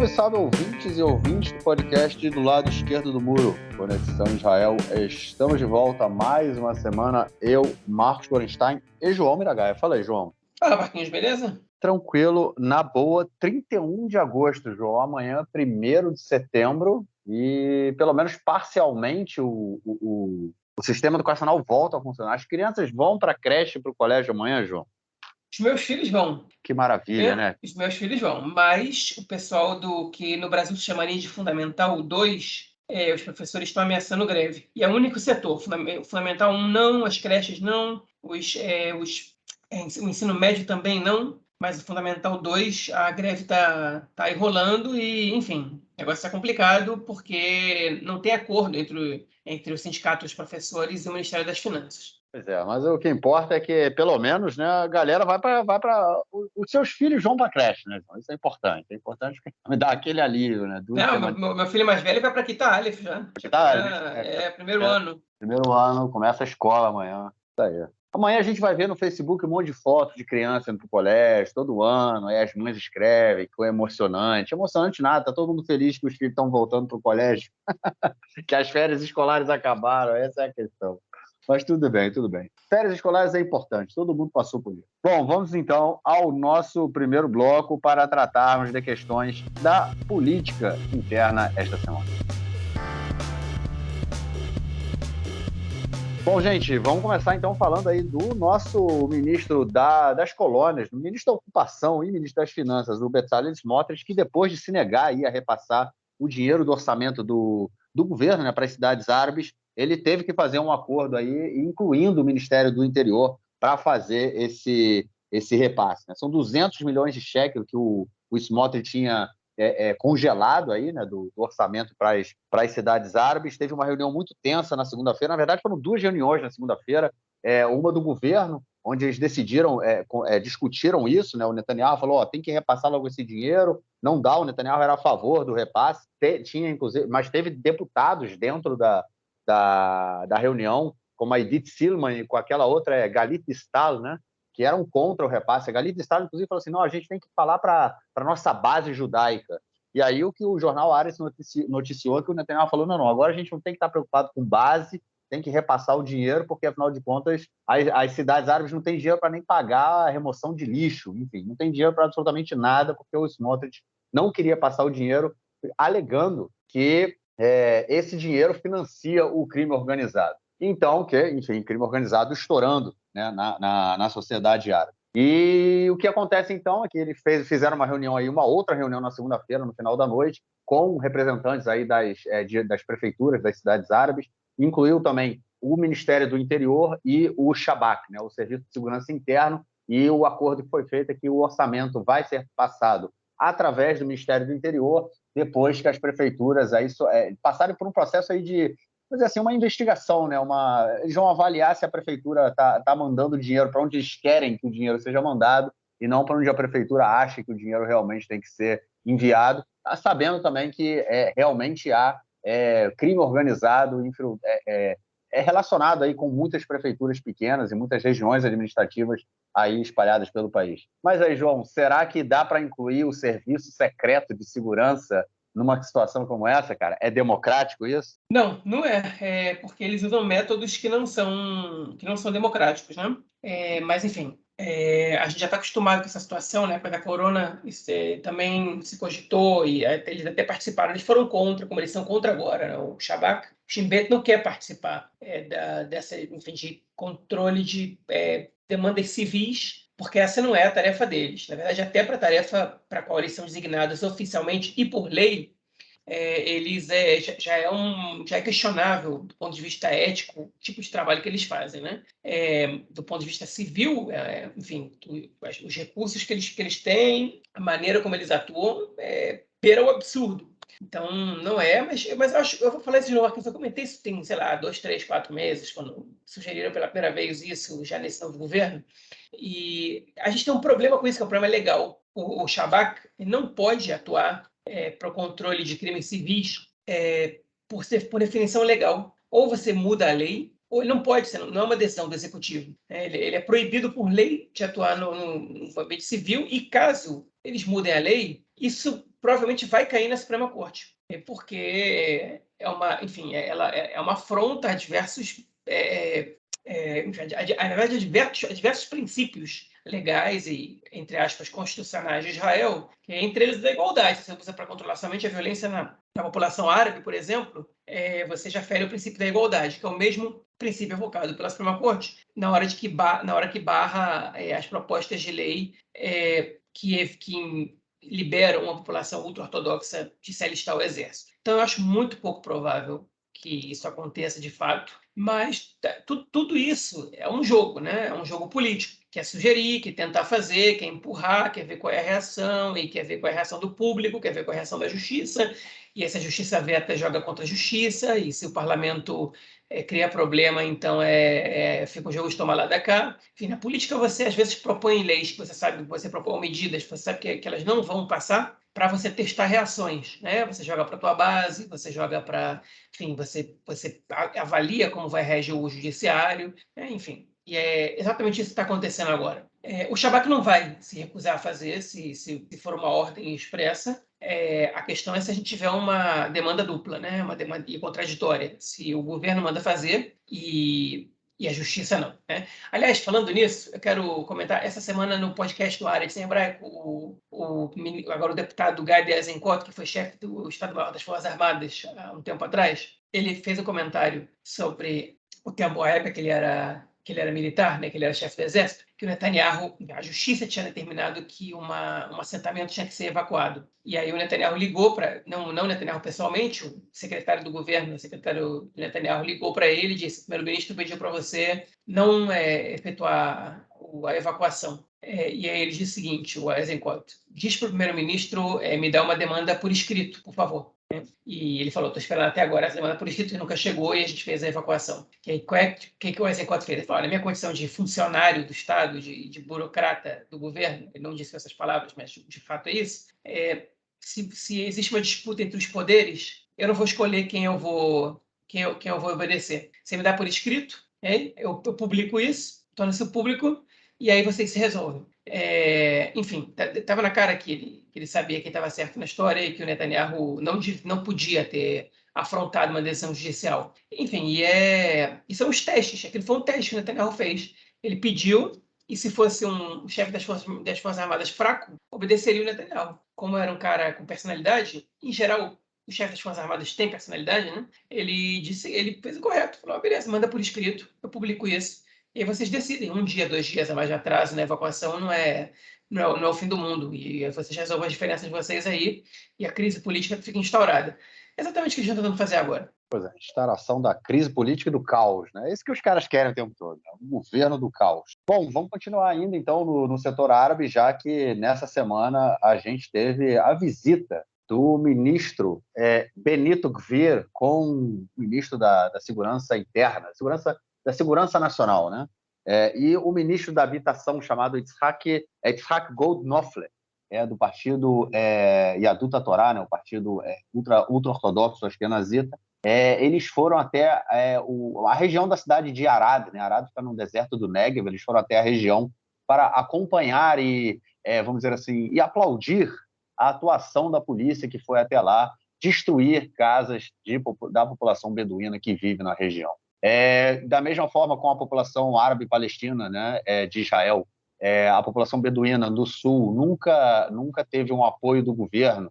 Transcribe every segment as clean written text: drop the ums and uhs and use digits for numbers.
Salve, salve, ouvintes e ouvintes do podcast do lado esquerdo do muro, Conexão Israel. Estamos de volta mais uma semana, eu, Marcos Gorenstein e João Miragaia. Fala aí, João. Fala, Marquinhos, beleza? Tranquilo, na boa, 31 de agosto, João. Amanhã, 1º de setembro, e pelo menos parcialmente o sistema educacional volta a funcionar. As crianças vão para a creche e para o colégio amanhã, João? Os meus filhos vão. Que maravilha, né? Os meus filhos vão, mas o pessoal do que no Brasil se chamaria de Fundamental 2, os professores estão ameaçando greve. E é o único setor, Fundamental 1 não, as creches não, o ensino médio também não, mas o Fundamental 2, a greve está enrolando e, enfim, o negócio está complicado porque não tem acordo entre o sindicato dos professores e o Ministério das Finanças. Pois é, mas o que importa é que, pelo menos, né, a galera vai para os seus filhos vão para a creche, né, João? Isso é importante. É importante me dar aquele alívio, né? Não, meu filho mais velho vai para Kita Aleph já. Primeiro ano. Primeiro ano, começa a escola amanhã. Isso aí. Amanhã a gente vai ver no Facebook um monte de fotos de criança indo para o colégio, todo ano, aí as mães escrevem, que é emocionante. Emocionante nada, tá todo mundo feliz que os filhos estão voltando para o colégio, que as férias escolares acabaram, essa é a questão. Mas tudo bem, tudo bem. Férias escolares é importante, todo mundo passou por isso. Bom, vamos então ao nosso primeiro bloco para tratarmos de questões da política interna esta semana. Bom, gente, vamos começar então falando aí do nosso ministro das colônias, do ministro da Ocupação e ministro das Finanças, o Bezalel Smotrich, que depois de se negar aí a repassar o dinheiro do orçamento do governo, né, para as cidades árabes, ele teve que fazer um acordo aí, incluindo o Ministério do Interior, para fazer esse repasse, né? São 200 milhões de shekels que o Smotrich tinha congelado aí, né, do orçamento para as cidades árabes. Teve uma reunião muito tensa na segunda-feira. Na verdade, foram duas reuniões na segunda-feira, uma do governo, onde eles discutiram isso, né? O Netanyahu falou, tem que repassar logo esse dinheiro, não dá, o Netanyahu era a favor do repasse, inclusive, mas teve deputados dentro da reunião, como a Edith Silman e com aquela outra, Galit Distal, né, que eram contra o repasse. A Galit Distal, inclusive, falou assim, não, a gente tem que falar para a nossa base judaica. E aí o que o jornal Haaretz noticiou é que o Netanyahu falou, não, agora a gente não tem que estar preocupado com base, tem que repassar o dinheiro, porque, afinal de contas, as cidades árabes não têm dinheiro para nem pagar a remoção de lixo, enfim, não tem dinheiro para absolutamente nada, porque o Smotrich não queria passar o dinheiro, alegando que esse dinheiro financia o crime organizado. Então, crime organizado estourando, né, na sociedade árabe. E o que acontece, então, é que eles fizeram uma reunião aí, uma outra reunião na segunda-feira, no final da noite, com representantes aí das prefeituras das cidades árabes, incluiu também o Ministério do Interior e o Shabak, né, o Serviço de Segurança Interno, e o acordo que foi feito é que o orçamento vai ser passado através do Ministério do Interior, depois que as prefeituras aí passarem por um processo aí de, vamos dizer assim, uma investigação, né? Eles vão avaliar se a prefeitura está mandando dinheiro para onde eles querem que o dinheiro seja mandado e não para onde a prefeitura acha que o dinheiro realmente tem que ser enviado, sabendo também que realmente há crime organizado relacionado aí com muitas prefeituras pequenas e muitas regiões administrativas aí espalhadas pelo país. Mas aí, João, será que dá para incluir o serviço secreto de segurança numa situação como essa, cara? É democrático isso? Não, não é. Porque eles usam métodos que não são democráticos, né? Mas, enfim, a gente já está acostumado com essa situação, né? Porque a corona também se cogitou e eles até participaram. Eles foram contra, como eles são contra agora, né? O Shabak, o Shin Bet não quer participar dessa, enfim, de controle de demandas civis, porque essa não é a tarefa deles. Na verdade, até para a tarefa para a qual eles são designados oficialmente e por lei, eles já é questionável do ponto de vista ético o tipo de trabalho que eles fazem, né? Do ponto de vista civil, enfim, os recursos que eles têm, a maneira como eles atuam, beira o absurdo. Então, não mas eu vou falar isso de novo aqui, eu comentei isso tem, sei lá, 2, 3, 4 meses, quando sugeriram pela primeira vez isso, já nesse novo governo, e a gente tem um problema com isso, que é um problema legal. O Shabak não pode atuar para o controle de crimes civis por definição legal. Ou você muda a lei, ou ele não pode ser, não é uma decisão do executivo. Ele é proibido por lei de atuar no ambiente civil, e caso eles mudem a lei, isso provavelmente vai cair na Suprema Corte, porque enfim, ela é uma afronta a diversos, na verdade, a diversos princípios legais e, entre aspas, constitucionais de Israel, que entre eles a igualdade. Se você usa para controlar somente a violência na população árabe, por exemplo, você já fere o princípio da igualdade, que é o mesmo princípio evocado pela Suprema Corte na hora que barra as propostas de lei que liberam uma população ultra-ortodoxa de se alistar ao exército. Então, eu acho muito pouco provável que isso aconteça de fato, mas tudo isso é um jogo, né? É um jogo político. Quer sugerir, quer tentar fazer, quer empurrar, quer ver qual é a reação, e quer ver qual é a reação do público, quer ver qual é a reação da justiça, e aí se a justiça veta, joga contra a justiça, e se o parlamento cria problema, então fica um jogo de tomar lá da cá. Enfim, na política você às vezes propõe leis que você sabe, você propõe medidas, você sabe que elas não vão passar, para você testar reações, né? Você joga para a tua base, você joga para, enfim, você avalia como vai reagir o judiciário, enfim. E é exatamente isso que está acontecendo agora. O Shabak não vai se recusar a fazer, se for uma ordem expressa. A questão é se a gente tiver uma demanda dupla, né? Uma demanda contraditória. Se o governo manda fazer e a justiça não, né? Aliás, falando nisso, eu quero comentar, essa semana no podcast do Área de Hebraico, agora o deputado Gadi Eisenkot, que foi chefe do Estado-Maior das Forças Armadas há um tempo atrás, ele fez um comentário sobre o tempo, a época que ele era militar, né, que ele era chefe do exército, que o Netanyahu, a justiça tinha determinado que um assentamento tinha que ser evacuado. E aí o Netanyahu ligou para, não o Netanyahu pessoalmente, o secretário do governo, o secretário Netanyahu ligou para ele e disse: o primeiro-ministro pediu para você não efetuar a evacuação. E aí ele disse o seguinte, o Eisenkot, diz para o primeiro-ministro me dar uma demanda por escrito, por favor. E ele falou, estou esperando até agora essa demanda por escrito, e nunca chegou, e a gente fez a evacuação. E aí, que o Eisenkot fez? Ele falou, na minha condição de funcionário do Estado, de burocrata do governo, ele não disse essas palavras, mas de fato é isso, se existe uma disputa entre os poderes, eu não vou escolher quem eu vou obedecer. Você me dá por escrito, eu publico isso, torno isso público, e aí vocês se resolvem. Enfim, estava na cara que ele sabia quem estava certo na história e que o Netanyahu não podia ter afrontado uma decisão judicial. Enfim, e são os testes. Aquilo foi um teste que o Netanyahu fez. Ele pediu, e se fosse um chefe das Forças Armadas fraco, obedeceria o Netanyahu. Como era um cara com personalidade, em geral, o chefe das Forças Armadas tem personalidade, né? Ele fez o correto. Falou, beleza, manda por escrito, eu publico isso. E aí vocês decidem, 1 dia, 2 dias a mais de atraso na evacuação não é o fim do mundo. E vocês resolvem as diferenças de vocês aí e a crise política fica instaurada. É exatamente o que a gente está tentando fazer agora. Pois é, instauração da crise política e do caos, né? É isso que os caras querem o tempo todo, né? O governo do caos. Bom, vamos continuar ainda, então, no setor árabe, já que nessa semana a gente teve a visita do ministro Benito Gvir com o ministro da Segurança Interna, da Segurança Nacional, né? E o ministro da Habitação, chamado Yitzhak Goldknofler, do partido Yadut Torá, né? O partido ultra-ortodoxo ashkenazita. Eles foram até a região da cidade de Arad, né? Arad fica no deserto do Negev. Eles foram até a região para acompanhar e, vamos dizer assim, e aplaudir a atuação da polícia que foi até lá destruir casas da população beduína que vive na região. Da mesma forma com a população árabe palestina, né, de Israel, a população beduína do sul nunca teve um apoio do governo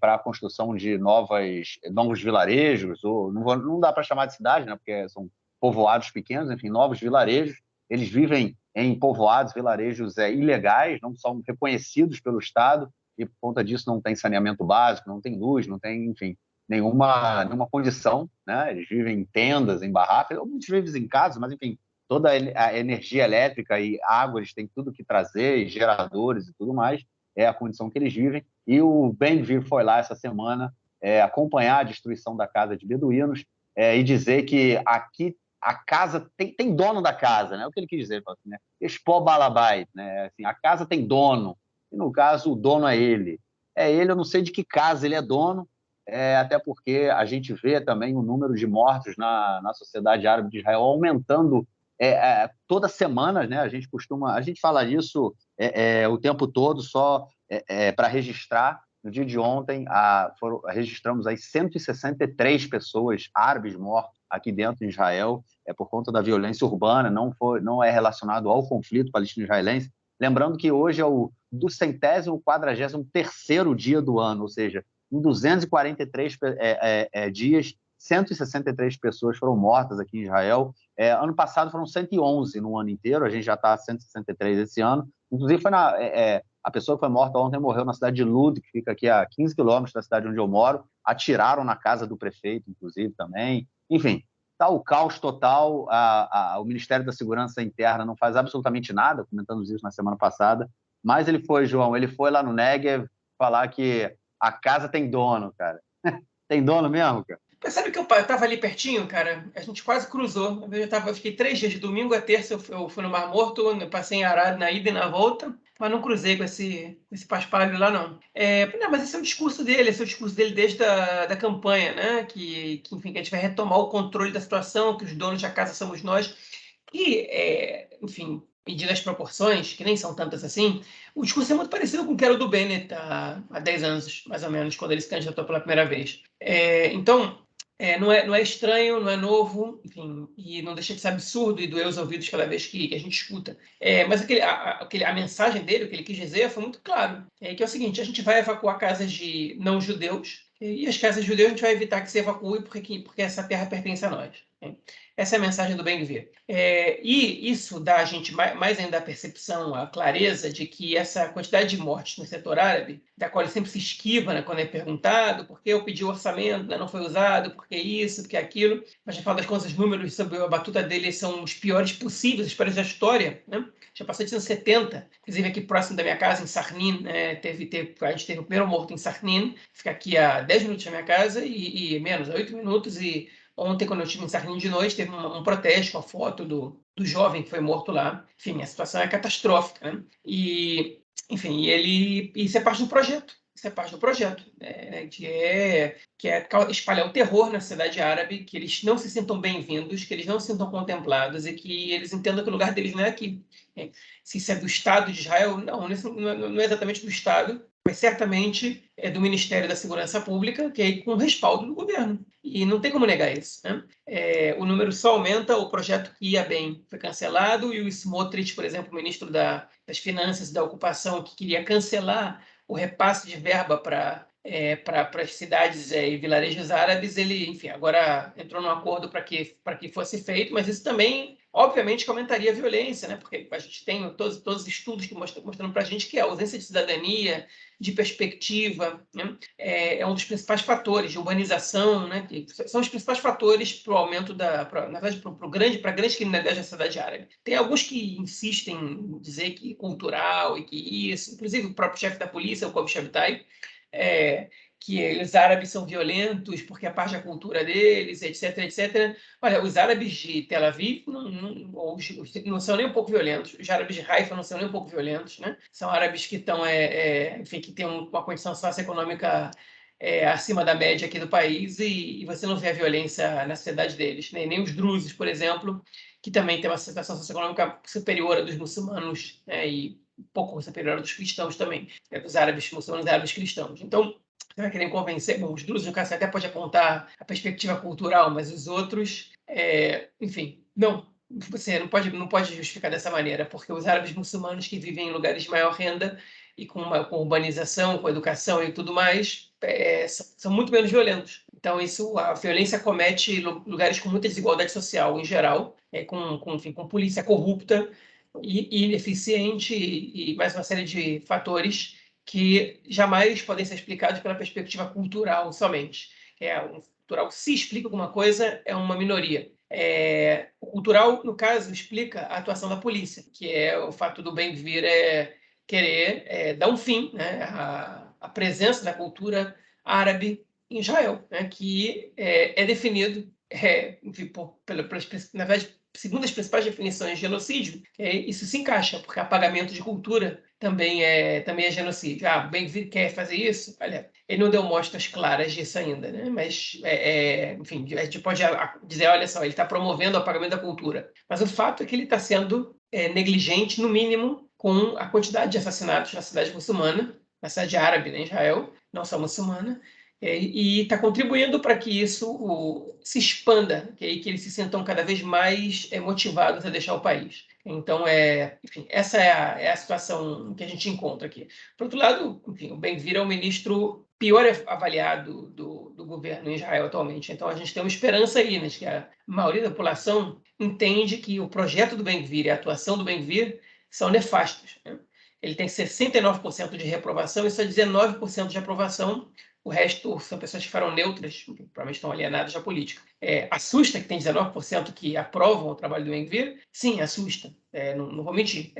para a construção de novos vilarejos, ou não dá para chamar de cidade, né, porque são povoados pequenos, enfim, novos vilarejos. Eles vivem em povoados, vilarejos ilegais, não são reconhecidos pelo Estado, e por conta disso não tem saneamento básico, não tem luz, não tem, enfim, nenhuma condição, né? Eles vivem em tendas, em barracas, muitos vivem em casas, mas, enfim, toda a energia elétrica e água, eles têm tudo que trazer, e geradores e tudo mais, é a condição que eles vivem. E o Ben-Gvir foi lá essa semana acompanhar a destruição da casa de beduínos e dizer que aqui a casa tem dono da casa, né? O que ele quis dizer, assim, né? Expó Balabai, né? Assim, a casa tem dono, e no caso o dono é ele. Eu não sei de que casa ele é dono, até porque a gente vê também o número de mortos na sociedade árabe de Israel aumentando toda semana, né? A gente fala disso o tempo todo só para registrar, no dia de ontem, registramos aí 163 pessoas árabes mortas aqui dentro de Israel, por conta da violência urbana, não é relacionado ao conflito palestino-israelense. Lembrando que hoje é o 243º dia do ano, ou seja, em 243 dias, 163 pessoas foram mortas aqui em Israel. Ano passado foram 111 no ano inteiro, a gente já está a 163 esse ano. Inclusive, a pessoa que foi morta ontem morreu na cidade de Lud, que fica aqui a 15 quilômetros da cidade onde eu moro. Atiraram na casa do prefeito, inclusive, também. Enfim, está o caos total. O Ministério da Segurança Interna não faz absolutamente nada, comentamos isso na semana passada. Mas ele foi lá no Negev falar que a casa tem dono, cara. Tem dono mesmo, cara? Mas sabe que eu estava ali pertinho, cara? A gente quase cruzou. Eu fiquei 3 dias, de domingo a terça eu fui no Mar Morto, eu passei em Arad na ida e na volta, mas não cruzei com esse paspalho lá, não. Não, mas esse é o discurso dele, desde da campanha, né? Enfim, que a gente vai retomar o controle da situação, que os donos da casa somos nós. E, enfim, medindo as proporções, que nem são tantas assim, o discurso é muito parecido com o que era o do Bennett há 10 anos, mais ou menos, quando ele se candidatou pela primeira vez. Então, não é estranho, não é novo, enfim, e não deixa de ser absurdo e doer os ouvidos cada vez que a gente escuta. Mas a mensagem dele, o que ele quis dizer, foi muito claro, que é o seguinte: a gente vai evacuar casas de não-judeus, e as casas de judeus a gente vai evitar que se evacue porque essa terra pertence a nós. Essa é a mensagem do Ben-Gvir. E isso dá a gente mais ainda a percepção, a clareza de que essa quantidade de mortes no setor árabe, da qual ele sempre se esquiva, né, quando é perguntado por que eu pedi o orçamento, né, não foi usado, por que isso, por que aquilo, mas já fala das contas, os números sobre a batuta dele são os piores possíveis, os piores da história, né? Já passou de 170, inclusive aqui próximo da minha casa, em Sarnin, a gente teve o primeiro morto em Sarnin, fica aqui a 10 minutos da minha casa, e menos, a 8 minutos, e ontem, quando eu estive em Sarnim de noite, teve um protesto com a foto do jovem que foi morto lá. Enfim, a situação é catastrófica, né? Enfim, isso é parte do projeto. Isso é parte do projeto, né? que é espalhar o terror na cidade árabe, que eles não se sintam bem-vindos, que eles não se sintam contemplados e que eles entendam que o lugar deles não é aqui. Se isso é do Estado de Israel, não é exatamente do Estado, mas certamente é do Ministério da Segurança Pública, que é com respaldo do governo. E não tem como negar isso, né? O número só aumenta, o projeto que ia bem foi cancelado, e o Smotrich, por exemplo, o ministro das Finanças e da Ocupação, que queria cancelar o repasse de verba para as cidades e vilarejos árabes, ele, enfim, agora entrou num acordo para que fosse feito, mas isso também, obviamente, que aumentaria a violência, né? Porque a gente tem todos os estudos que mostrando para a gente que a ausência de cidadania, de perspectiva, né? É um dos principais fatores de urbanização, né? Que são os principais fatores para o aumento na verdade, para a grande criminalidade da cidade árabe. Tem alguns que insistem em dizer que cultural e que isso, inclusive o próprio chefe da polícia, o Kobi Shabtai, que os árabes são violentos porque é parte da cultura deles, etc, etc. Olha, os árabes de Tel Aviv não são nem um pouco violentos, os árabes de Haifa não são nem um pouco violentos, né? São árabes que estão, enfim, que têm uma condição socioeconômica acima da média aqui do país, e você não vê a violência na sociedade deles, né? Nem os drusos, por exemplo, que também têm uma situação socioeconômica superior à dos muçulmanos, né? E um pouco superior à dos cristãos também, dos árabes muçulmanos e árabes cristãos. Então, você vai querer convencer, bom, os drusos, no caso, você até pode apontar a perspectiva cultural, mas os outros, enfim, não. Você não pode justificar dessa maneira, porque os árabes muçulmanos que vivem em lugares de maior renda e com urbanização, com educação e tudo mais, são muito menos violentos. Então, a violência comete lugares com muita desigualdade social, em geral, enfim, com polícia corrupta e ineficiente e mais uma série de fatores que jamais podem ser explicados pela perspectiva cultural somente. O cultural, se explica alguma coisa, é uma minoria. O cultural, no caso, explica a atuação da polícia, que é o fato do Ben-Gvir querer dar um fim, né, à presença da cultura árabe em Israel, né, que é definido, enfim, na verdade, segundo as principais definições de genocídio, isso se encaixa, porque apagamento de cultura também é genocídio. Ben-Gvir quer fazer isso? Olha, ele não deu mostras claras disso ainda, né? Mas, enfim, a gente pode dizer, olha só, ele está promovendo o apagamento da cultura. Mas o fato é que ele está sendo negligente, no mínimo, com a quantidade de assassinatos na cidade muçulmana, na cidade árabe, né, em Israel, não sou muçulmana, e está contribuindo para que isso se expanda, que eles se sintam cada vez mais motivados a deixar o país. Então, enfim, essa é a situação que a gente encontra aqui. Por outro lado, enfim, o Ben-Gvir é o ministro pior avaliado do governo em Israel atualmente. Então, a gente tem uma esperança aí, né, de que a maioria da população entende que o projeto do Ben-Gvir e a atuação do Ben-Gvir são nefastos, né? Ele tem 69% de reprovação e só 19% de aprovação. O resto são pessoas que foram neutras, que provavelmente estão alienadas da política. Assusta que tem 19% que aprovam o trabalho do Ben-Gvir? Sim, assusta. Não vou mentir.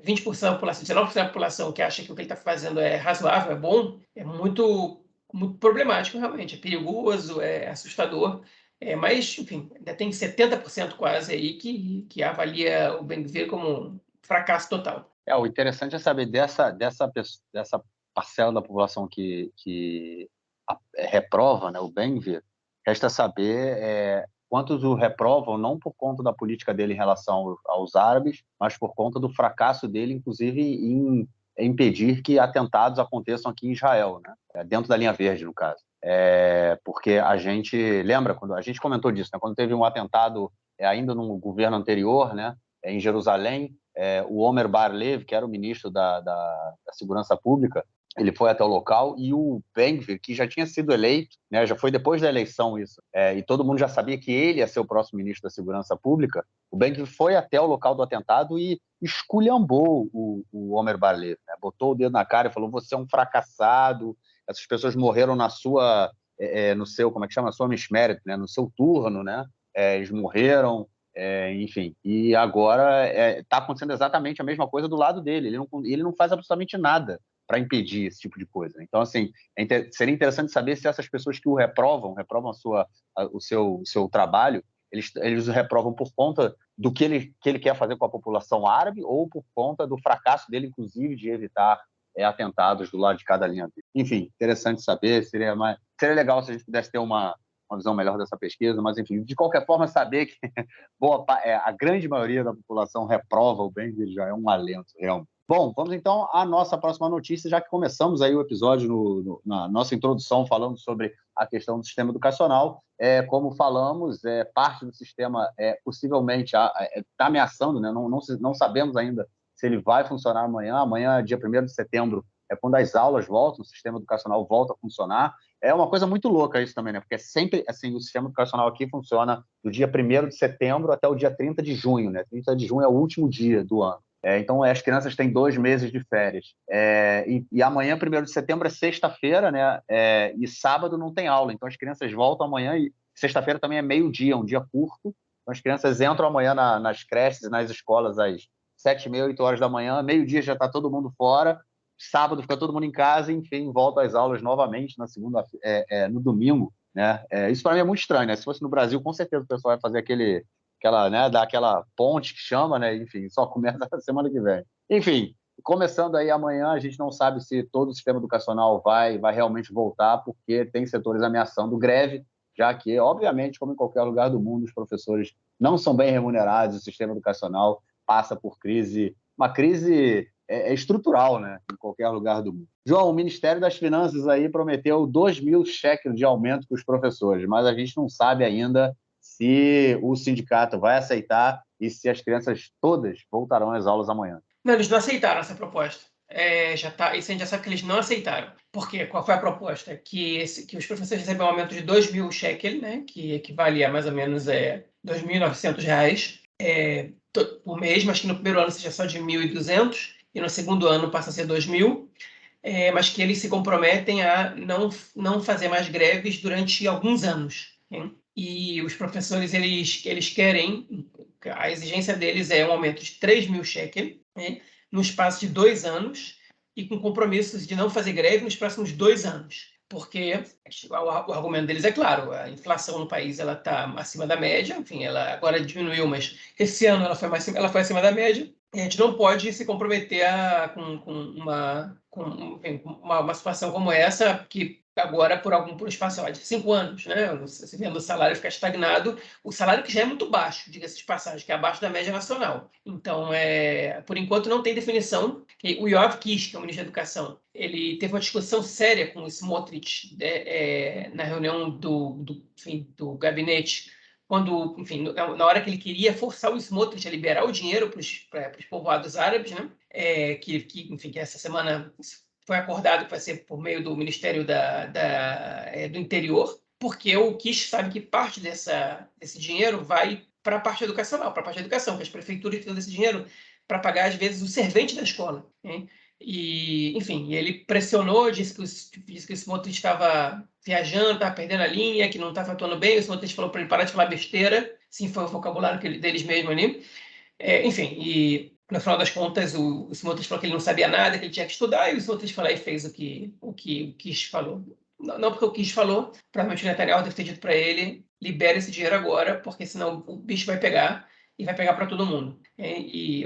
20% da população, 19% da população que acha que o que ele está fazendo é razoável, é bom, é muito, muito problemático, realmente. É perigoso, é assustador. Mas, enfim, ainda tem 70% quase aí que avalia o Ben-Gvir como um fracasso total. O interessante é saber dessa parcela da população que reprova, né, o Ben-Gvir, resta saber quantos o reprovam não por conta da política dele em relação aos árabes, mas por conta do fracasso dele, inclusive, em impedir que atentados aconteçam aqui em Israel, né, dentro da linha verde, no caso. Porque a gente lembra, quando a gente comentou disso, né, quando teve um atentado ainda no governo anterior, né, em Jerusalém, o Omer Bar-Lev, que era o ministro da Segurança Pública, ele foi até o local e o Ben-Gvir, que já tinha sido eleito, né, já foi depois da eleição isso, e todo mundo já sabia que ele ia ser o próximo ministro da Segurança Pública, o Ben-Gvir foi até o local do atentado e esculhambou o Omer Bar-Lev, né, botou o dedo na cara e falou: você é um fracassado, essas pessoas morreram no seu, como é que chama? Na sua mishmeret, né, no seu turno, né, eles morreram, enfim, e agora está acontecendo exatamente a mesma coisa do lado dele. Ele não faz absolutamente nada para impedir esse tipo de coisa. Então, assim, seria interessante saber se essas pessoas que o reprovam o seu trabalho, eles o reprovam por conta do que ele quer fazer com a população árabe ou por conta do fracasso dele, inclusive, de evitar atentados do lado de cada linha dele. Enfim, interessante saber. Seria legal se a gente pudesse ter uma visão melhor dessa pesquisa, mas, enfim, de qualquer forma, saber que a grande maioria da população reprova o Ben-Gvir já é um alento, realmente. Bom, vamos então à nossa próxima notícia, já que começamos aí o episódio na nossa introdução falando sobre a questão do sistema educacional. Como falamos, parte do sistema possivelmente está ameaçando, né? Não sabemos ainda se ele vai funcionar amanhã. Amanhã, dia 1º de setembro, é quando as aulas voltam, o sistema educacional volta a funcionar. É uma coisa muito louca isso também, né? Porque sempre, assim, o sistema educacional aqui funciona do dia 1º de setembro até o dia 30 de junho, né? 30 de junho é o último dia do ano. Então, as crianças têm 2 meses de férias. E amanhã, 1º de setembro, é sexta-feira, né? E sábado não tem aula. Então, as crianças voltam amanhã e sexta-feira também é meio-dia, um dia curto. Então, as crianças entram amanhã nas creches e nas escolas às 7h30, 8 horas da manhã. Meio-dia já está todo mundo fora. Sábado fica todo mundo em casa, enfim, volta às aulas novamente na segunda, no domingo, né? Isso para mim é muito estranho, né? Se fosse no Brasil, com certeza o pessoal vai fazer dar aquela ponte que chama, né? Enfim, só começa na semana que vem. Enfim, começando aí amanhã, a gente não sabe se todo o sistema educacional vai realmente voltar, porque tem setores ameaçando greve, já que, obviamente, como em qualquer lugar do mundo, os professores não são bem remunerados, o sistema educacional passa por uma crise estrutural, né, em qualquer lugar do mundo. João, o Ministério das Finanças aí prometeu 2.000 cheques de aumento para os professores, mas a gente não sabe ainda se o sindicato vai aceitar e se as crianças todas voltarão às aulas amanhã. Não, eles não aceitaram essa proposta. Isso a gente já sabe que eles não aceitaram. Por quê? Qual foi a proposta? Que os professores recebem um aumento de 2.000 shekel, né, que equivale a mais ou menos R$2.900 por mês, mas que no primeiro ano seja só de 1.200 e no segundo ano passa a ser 2.000, mas que eles se comprometem a não fazer mais greves durante alguns anos, hein? E os professores, eles querem, a exigência deles é um aumento de 3.000 shekel, né, no espaço de 2 anos, e com compromissos de não fazer greve nos próximos 2 anos. Porque o argumento deles é claro, a inflação no país está acima da média, enfim, ela agora diminuiu, mas esse ano ela foi acima da média, e a gente não pode se comprometer com uma situação como essa, que agora por um espaço de 5 anos, né? Você vendo o salário ficar estagnado, o salário que já é muito baixo, diga-se de passagem, que é abaixo da média nacional. Então, por enquanto, não tem definição. O Yoav Kish, que é o ministro da Educação, ele teve uma discussão séria com o Smotrich na reunião enfim, do gabinete, quando, enfim, na hora que ele queria forçar o Smotrich a liberar o dinheiro para os povoados árabes, né? Enfim, que essa semana foi acordado que vai ser por meio do Ministério do Interior, porque o Kish sabe que parte desse dinheiro vai para a parte educacional, para a parte da educação, que as prefeituras precisam desse dinheiro para pagar, às vezes, o servente da escola. Né? E, enfim, ele pressionou, disse que o Smotrich estava viajando, estava perdendo a linha, que não estava atuando bem. O Smotrich falou para ele parar de falar besteira, sim, foi o vocabulário deles mesmo ali. Enfim, e no final das contas, o Smotrich falou que ele não sabia nada, que ele tinha que estudar, e o Smotrich falou e fez o que o Kish falou. Não porque o Kish falou, provavelmente o Netanyahu deve ter dito para ele, libera esse dinheiro agora, porque senão o bicho vai pegar, e vai pegar para todo mundo.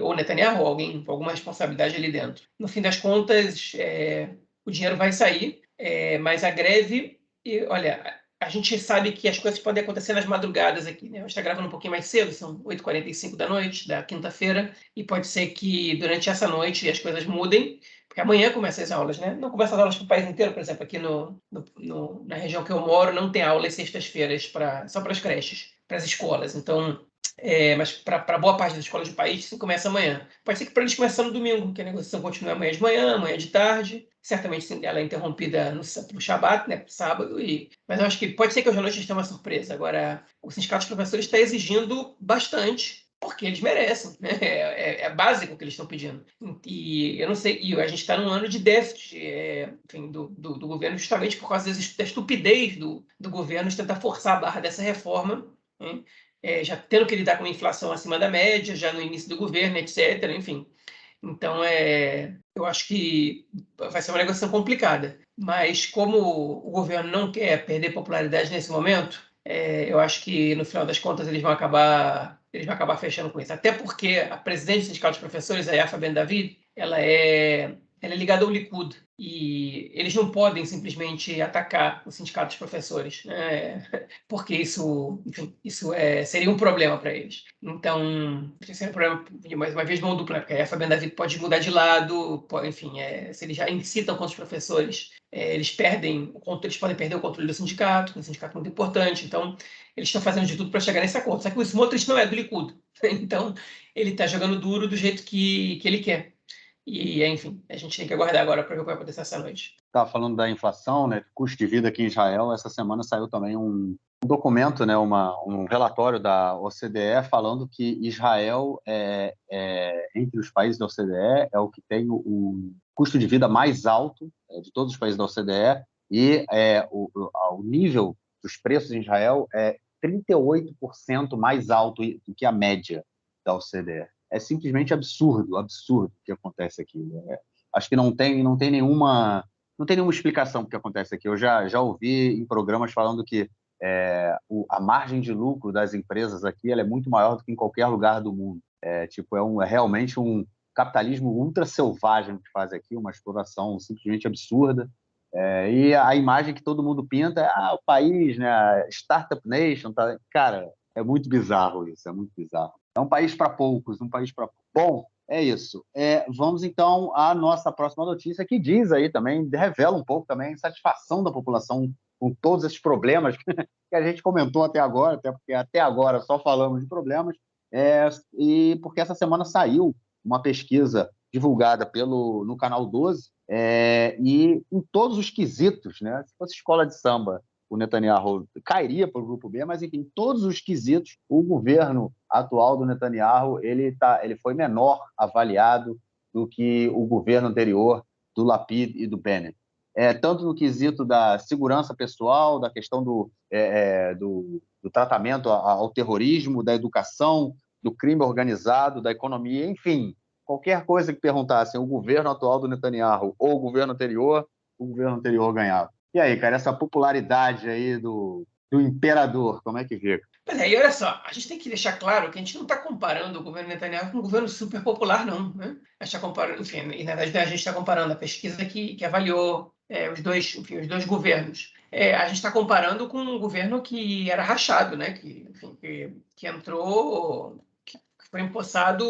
Ou o Netanyahu, ou alguém com alguma responsabilidade ali dentro. No fim das contas, o dinheiro vai sair, mas a greve, olha, a gente sabe que as coisas podem acontecer nas madrugadas aqui, né? A gente está gravando um pouquinho mais cedo, são 8h45 da noite, da quinta-feira, e pode ser que durante essa noite as coisas mudem, porque amanhã começam as aulas, né? Não começam as aulas para o país inteiro, por exemplo, aqui na região que eu moro, não tem aulas sextas-feiras só para as creches, para as escolas. Então, mas para boa parte das escolas do país, isso começa amanhã. Pode ser que para eles comece no domingo, que a negociação continue amanhã de manhã, amanhã de tarde. Certamente ela é interrompida no Shabat, né, sábado. Mas eu acho que pode ser que hoje à noite a gente tenha uma surpresa. Agora, o Sindicato dos Professores está exigindo bastante, porque eles merecem. Né? É básico o que eles estão pedindo. E eu não sei, e a gente está num ano de déficit enfim, do governo, justamente por causa da estupidez do governo de tentar forçar a barra dessa reforma. Né? Já tendo que lidar com uma inflação acima da média, já no início do governo, etc. Enfim. Então, eu acho que vai ser uma negociação complicada. Mas como o governo não quer perder popularidade nesse momento, eu acho que, no final das contas, eles vão acabar fechando com isso. Até porque a presidente do Sindicato dos Professores, a Yafa Ben David, ela é ligada ao Likud. E eles não podem simplesmente atacar o Sindicato dos Professores, né? Porque isso, enfim, seria um problema para eles. Então, seria um problema, mais uma vez, mão dupla, né? Porque a Fabiana David pode mudar de lado, enfim, se eles já incitam contra os professores, eles podem perder o controle do sindicato, que é um sindicato muito importante. Então, eles estão fazendo de tudo para chegar nesse acordo. Só que o Smotrich não é do Likud. Então, ele está jogando duro do jeito que ele quer. E, enfim, a gente tem que aguardar agora para ver o que vai acontecer essa noite. Estava falando da inflação, né, custo de vida aqui em Israel. Essa semana saiu também um documento, né, um relatório da OCDE falando que Israel, entre os países da OCDE, é o que tem o custo de vida mais alto de todos os países da OCDE, e o nível dos preços em Israel é 38% mais alto do que a média da OCDE. É simplesmente absurdo o que acontece aqui. Né? Acho que não tem nenhuma explicação para o que acontece aqui. Eu já ouvi em programas falando que a margem de lucro das empresas aqui ela é muito maior do que em qualquer lugar do mundo. É realmente um capitalismo ultra selvagem que faz aqui, uma exploração simplesmente absurda. E a imagem que todo mundo pinta é o país, né, a Startup Nation. Tá? Cara, é muito bizarro isso, é muito bizarro. É um país para poucos, um país para poucos. Bom, é isso. Vamos, então, à nossa próxima notícia, que diz aí também, revela um pouco também a insatisfação da população com todos esses problemas que a gente comentou até agora, até porque até agora só falamos de problemas, e porque essa semana saiu uma pesquisa divulgada no Canal 12, e em todos os quesitos, né? Se fosse escola de samba, o Netanyahu cairia para o grupo B, mas, enfim, todos os quesitos, o governo atual do Netanyahu ele foi menor avaliado do que o governo anterior do Lapid e do Bennett. Tanto no quesito da segurança pessoal, da questão do tratamento ao terrorismo, da educação, do crime organizado, da economia, enfim, qualquer coisa que perguntassem o governo atual do Netanyahu ou o governo anterior ganhava. E aí, cara, essa popularidade aí do imperador, como é que fica? Pois e olha só, a gente tem que deixar claro que a gente não está comparando o governo Netanyahu com um governo super popular, não. Né? A gente está comparando, enfim, e na verdade a gente está comparando a pesquisa que avaliou os dois governos. A gente está comparando com um governo que era rachado, né? Que entrou, que foi empossado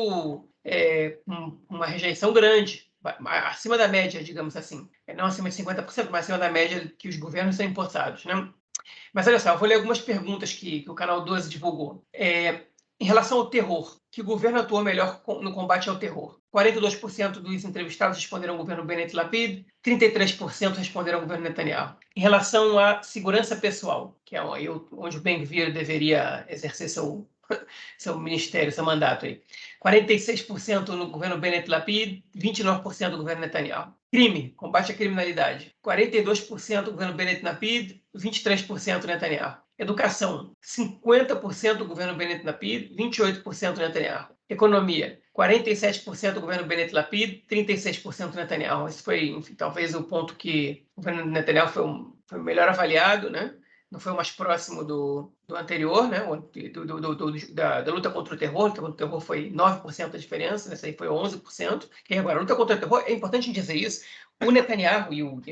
com uma rejeição grande, acima da média, digamos assim. Não acima de 50%, mas acima da média que os governos são empossados, né? Mas olha só, eu vou ler algumas perguntas que o Canal 12 divulgou. Em relação ao terror, que governo atuou melhor no combate ao terror? 42% dos entrevistados responderam ao governo Bennett Lapid, 33% responderam ao governo Netanyahu. Em relação à segurança pessoal, que é onde o Ben-Gvir deveria exercer seu ministério, seu mandato aí. 46% no governo Bennett Lapid, 29% no governo Netanyahu. Crime, combate à criminalidade. 42% do governo Bennett Lapid, 23% Netanyahu. Educação, 50% do governo Bennett Lapid, 28% Netanyahu. Economia, 47% do governo Bennett Lapid, 36% Netanyahu. Esse foi, enfim, talvez o ponto que o governo Netanyahu foi o melhor avaliado, né? Não foi o mais próximo do anterior, né? Da luta contra o terror. A luta contra o terror foi 9% a diferença, essa aí foi 11%. E agora, a luta contra o terror, é importante dizer isso, o Netanyahu e os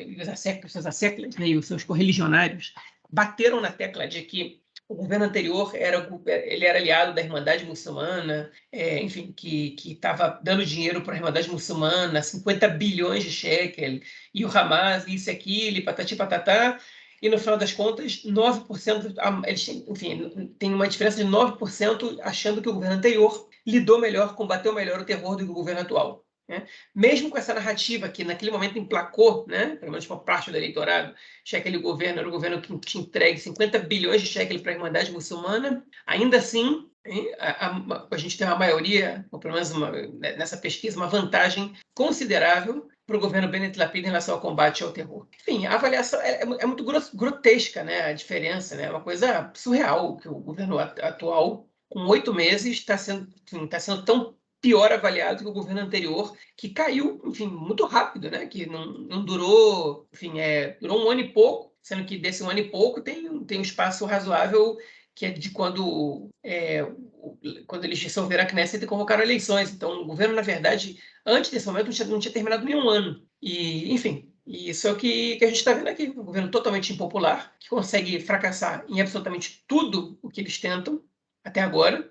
seus asseclas, né, e os seus correligionários bateram na tecla de que o governo anterior ele era aliado da Irmandade Muçulmana, enfim, que estava dando dinheiro para a Irmandade Muçulmana, 50 bilhões de shekel, e o Hamas, isso e aquilo, patati patatá. E, no final das contas, 9%, eles, enfim, tem uma diferença de 9% achando que o governo anterior lidou melhor, combateu melhor o terror do que o governo atual. Né? Mesmo com essa narrativa que, naquele momento, emplacou, né, pelo menos uma parte do eleitorado, que aquele governo era o governo que tinha entregue 50 bilhões de shekels para a Irmandade Muçulmana, ainda assim, a gente tem uma maioria, ou pelo menos nessa pesquisa, uma vantagem considerável para o governo Bennett Lapid em relação ao combate ao terror. Enfim, a avaliação é muito grotesca, né, a diferença, né, é uma coisa surreal que o governo atual, com 8 meses, está sendo tão pior avaliado que o governo anterior, que caiu, enfim, muito rápido, né, que não durou, enfim, durou um ano e pouco, sendo que desse um ano e pouco tem um espaço razoável que é de quando eles dissolveram a Knesset e convocaram eleições. Então, o governo, na verdade, antes desse momento, não tinha terminado nenhum ano. E, enfim, isso é o que a gente está vendo aqui. Um governo totalmente impopular, que consegue fracassar em absolutamente tudo o que eles tentam até agora,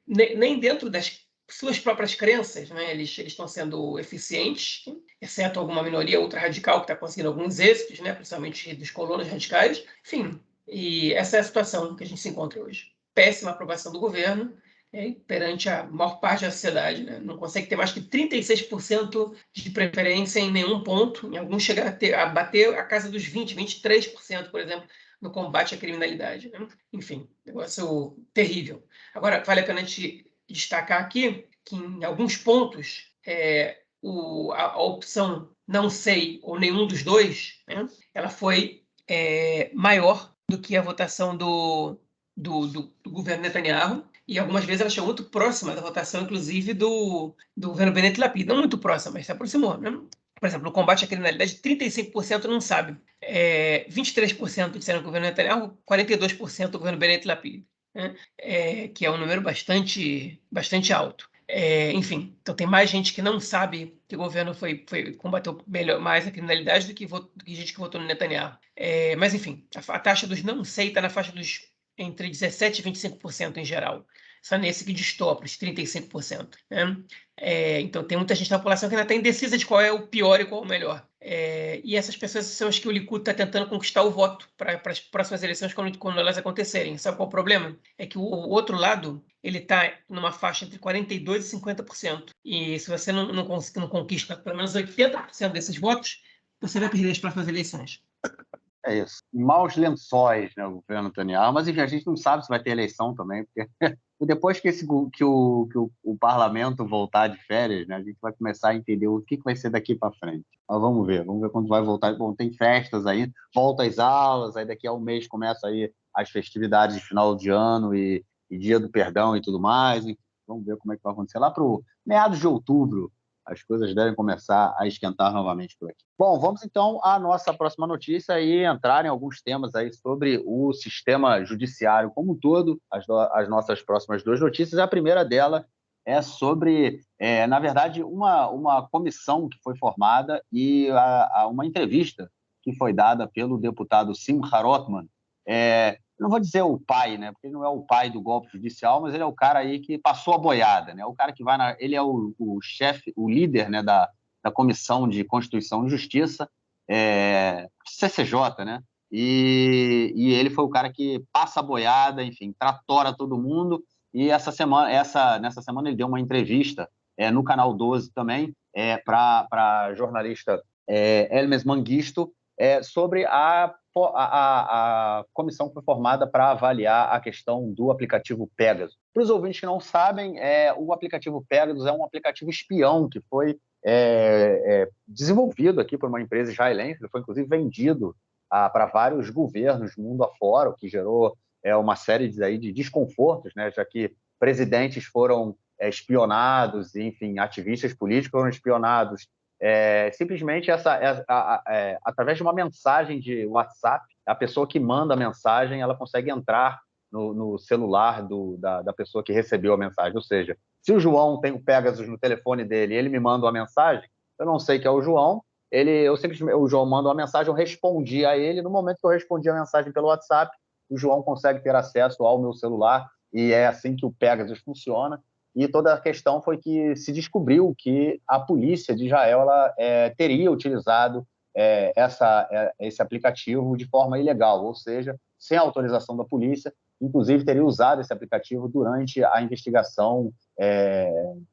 nem dentro das suas próprias crenças, né? Eles estão sendo eficientes, exceto alguma minoria ultra-radical que está conseguindo alguns êxitos, né? Principalmente dos colonos radicais. Enfim, e essa é a situação que a gente se encontra hoje. Péssima aprovação do governo, perante a maior parte da sociedade. Né? Não consegue ter mais que 36% de preferência em nenhum ponto. Em alguns chega a bater a casa dos 20%, 23%, por exemplo, no combate à criminalidade. Né? Enfim, negócio terrível. Agora, vale a pena a gente destacar aqui que, em alguns pontos, a opção não sei ou nenhum dos dois, né? Ela foi maior do que a votação do governo Netanyahu, e algumas vezes ela chegou muito próxima da votação, inclusive, do governo Bennett Lapid. Não muito próxima, mas se aproximou. Né? Por exemplo, no combate à criminalidade, 35% não sabe. 23% disseram que o governo Netanyahu, 42% do governo Bennett Lapid. Né? Que é um número bastante alto. Enfim, então tem mais gente que não sabe que o governo combateu mais a criminalidade do que gente que votou no Netanyahu. Mas, enfim, a taxa dos não sei está na faixa dos entre 17% e 25% em geral. Só nesse que destoa para os 35%. Né? Então, tem muita gente na população que ainda está indecisa de qual é o pior e qual é o melhor. E essas pessoas são as que o Likud está tentando conquistar o voto para as próximas eleições quando elas acontecerem. Sabe qual é o problema? É que o outro lado ele está numa faixa entre 42% e 50%. E se você não conquista pelo menos 80% desses votos, você vai perder as próximas eleições. É isso. Maus lençóis, né, o governo Netanyahu. Mas, enfim, a gente não sabe se vai ter eleição também, porque depois que o parlamento voltar de férias, né, a gente vai começar a entender o que vai ser daqui para frente. Mas vamos ver quando vai voltar. Bom, tem festas aí, volta às aulas, aí daqui a um mês começa aí as festividades de final de ano e Dia do Perdão e tudo mais. Enfim, vamos ver como é que vai acontecer. Lá para meados de outubro, as coisas devem começar a esquentar novamente por aqui. Bom, vamos então à nossa próxima notícia e entrar em alguns temas aí sobre o sistema judiciário como um todo, as nossas próximas duas notícias. A primeira dela é sobre, na verdade, uma comissão que foi formada e uma entrevista que foi dada pelo deputado Simcha Rothman. Não vou dizer o pai, né, porque ele não é o pai do golpe judicial, mas ele é o cara aí que passou a boiada, né, o cara que ele é o chefe, o líder, né, da Comissão de Constituição e Justiça, CCJ, né, e ele foi o cara que passa a boiada, enfim, tratora todo mundo. E nessa semana ele deu uma entrevista no Canal 12 também para a jornalista Hermes Mangisto sobre a comissão que foi formada para avaliar a questão do aplicativo Pegasus. Para os ouvintes que não sabem, o aplicativo Pegasus é um aplicativo espião que foi desenvolvido aqui por uma empresa israelense. Ele foi, inclusive, vendido para vários governos mundo afora, o que gerou uma série de desconfortos, né, já que presidentes foram espionados, enfim, ativistas políticos foram espionados. Simplesmente através de uma mensagem de WhatsApp, a pessoa que manda a mensagem ela consegue entrar no celular da pessoa que recebeu a mensagem. Ou seja, se o João tem o Pegasus no telefone dele e ele me manda uma mensagem, eu não sei que é o João, o João manda uma mensagem, eu respondi a ele. No momento que eu respondi a mensagem pelo WhatsApp, o João consegue ter acesso ao meu celular, e é assim que o Pegasus funciona. E toda a questão foi que se descobriu que a polícia de Israel teria utilizado esse aplicativo de forma ilegal, ou seja, sem autorização da polícia, inclusive teria usado esse aplicativo durante a investigação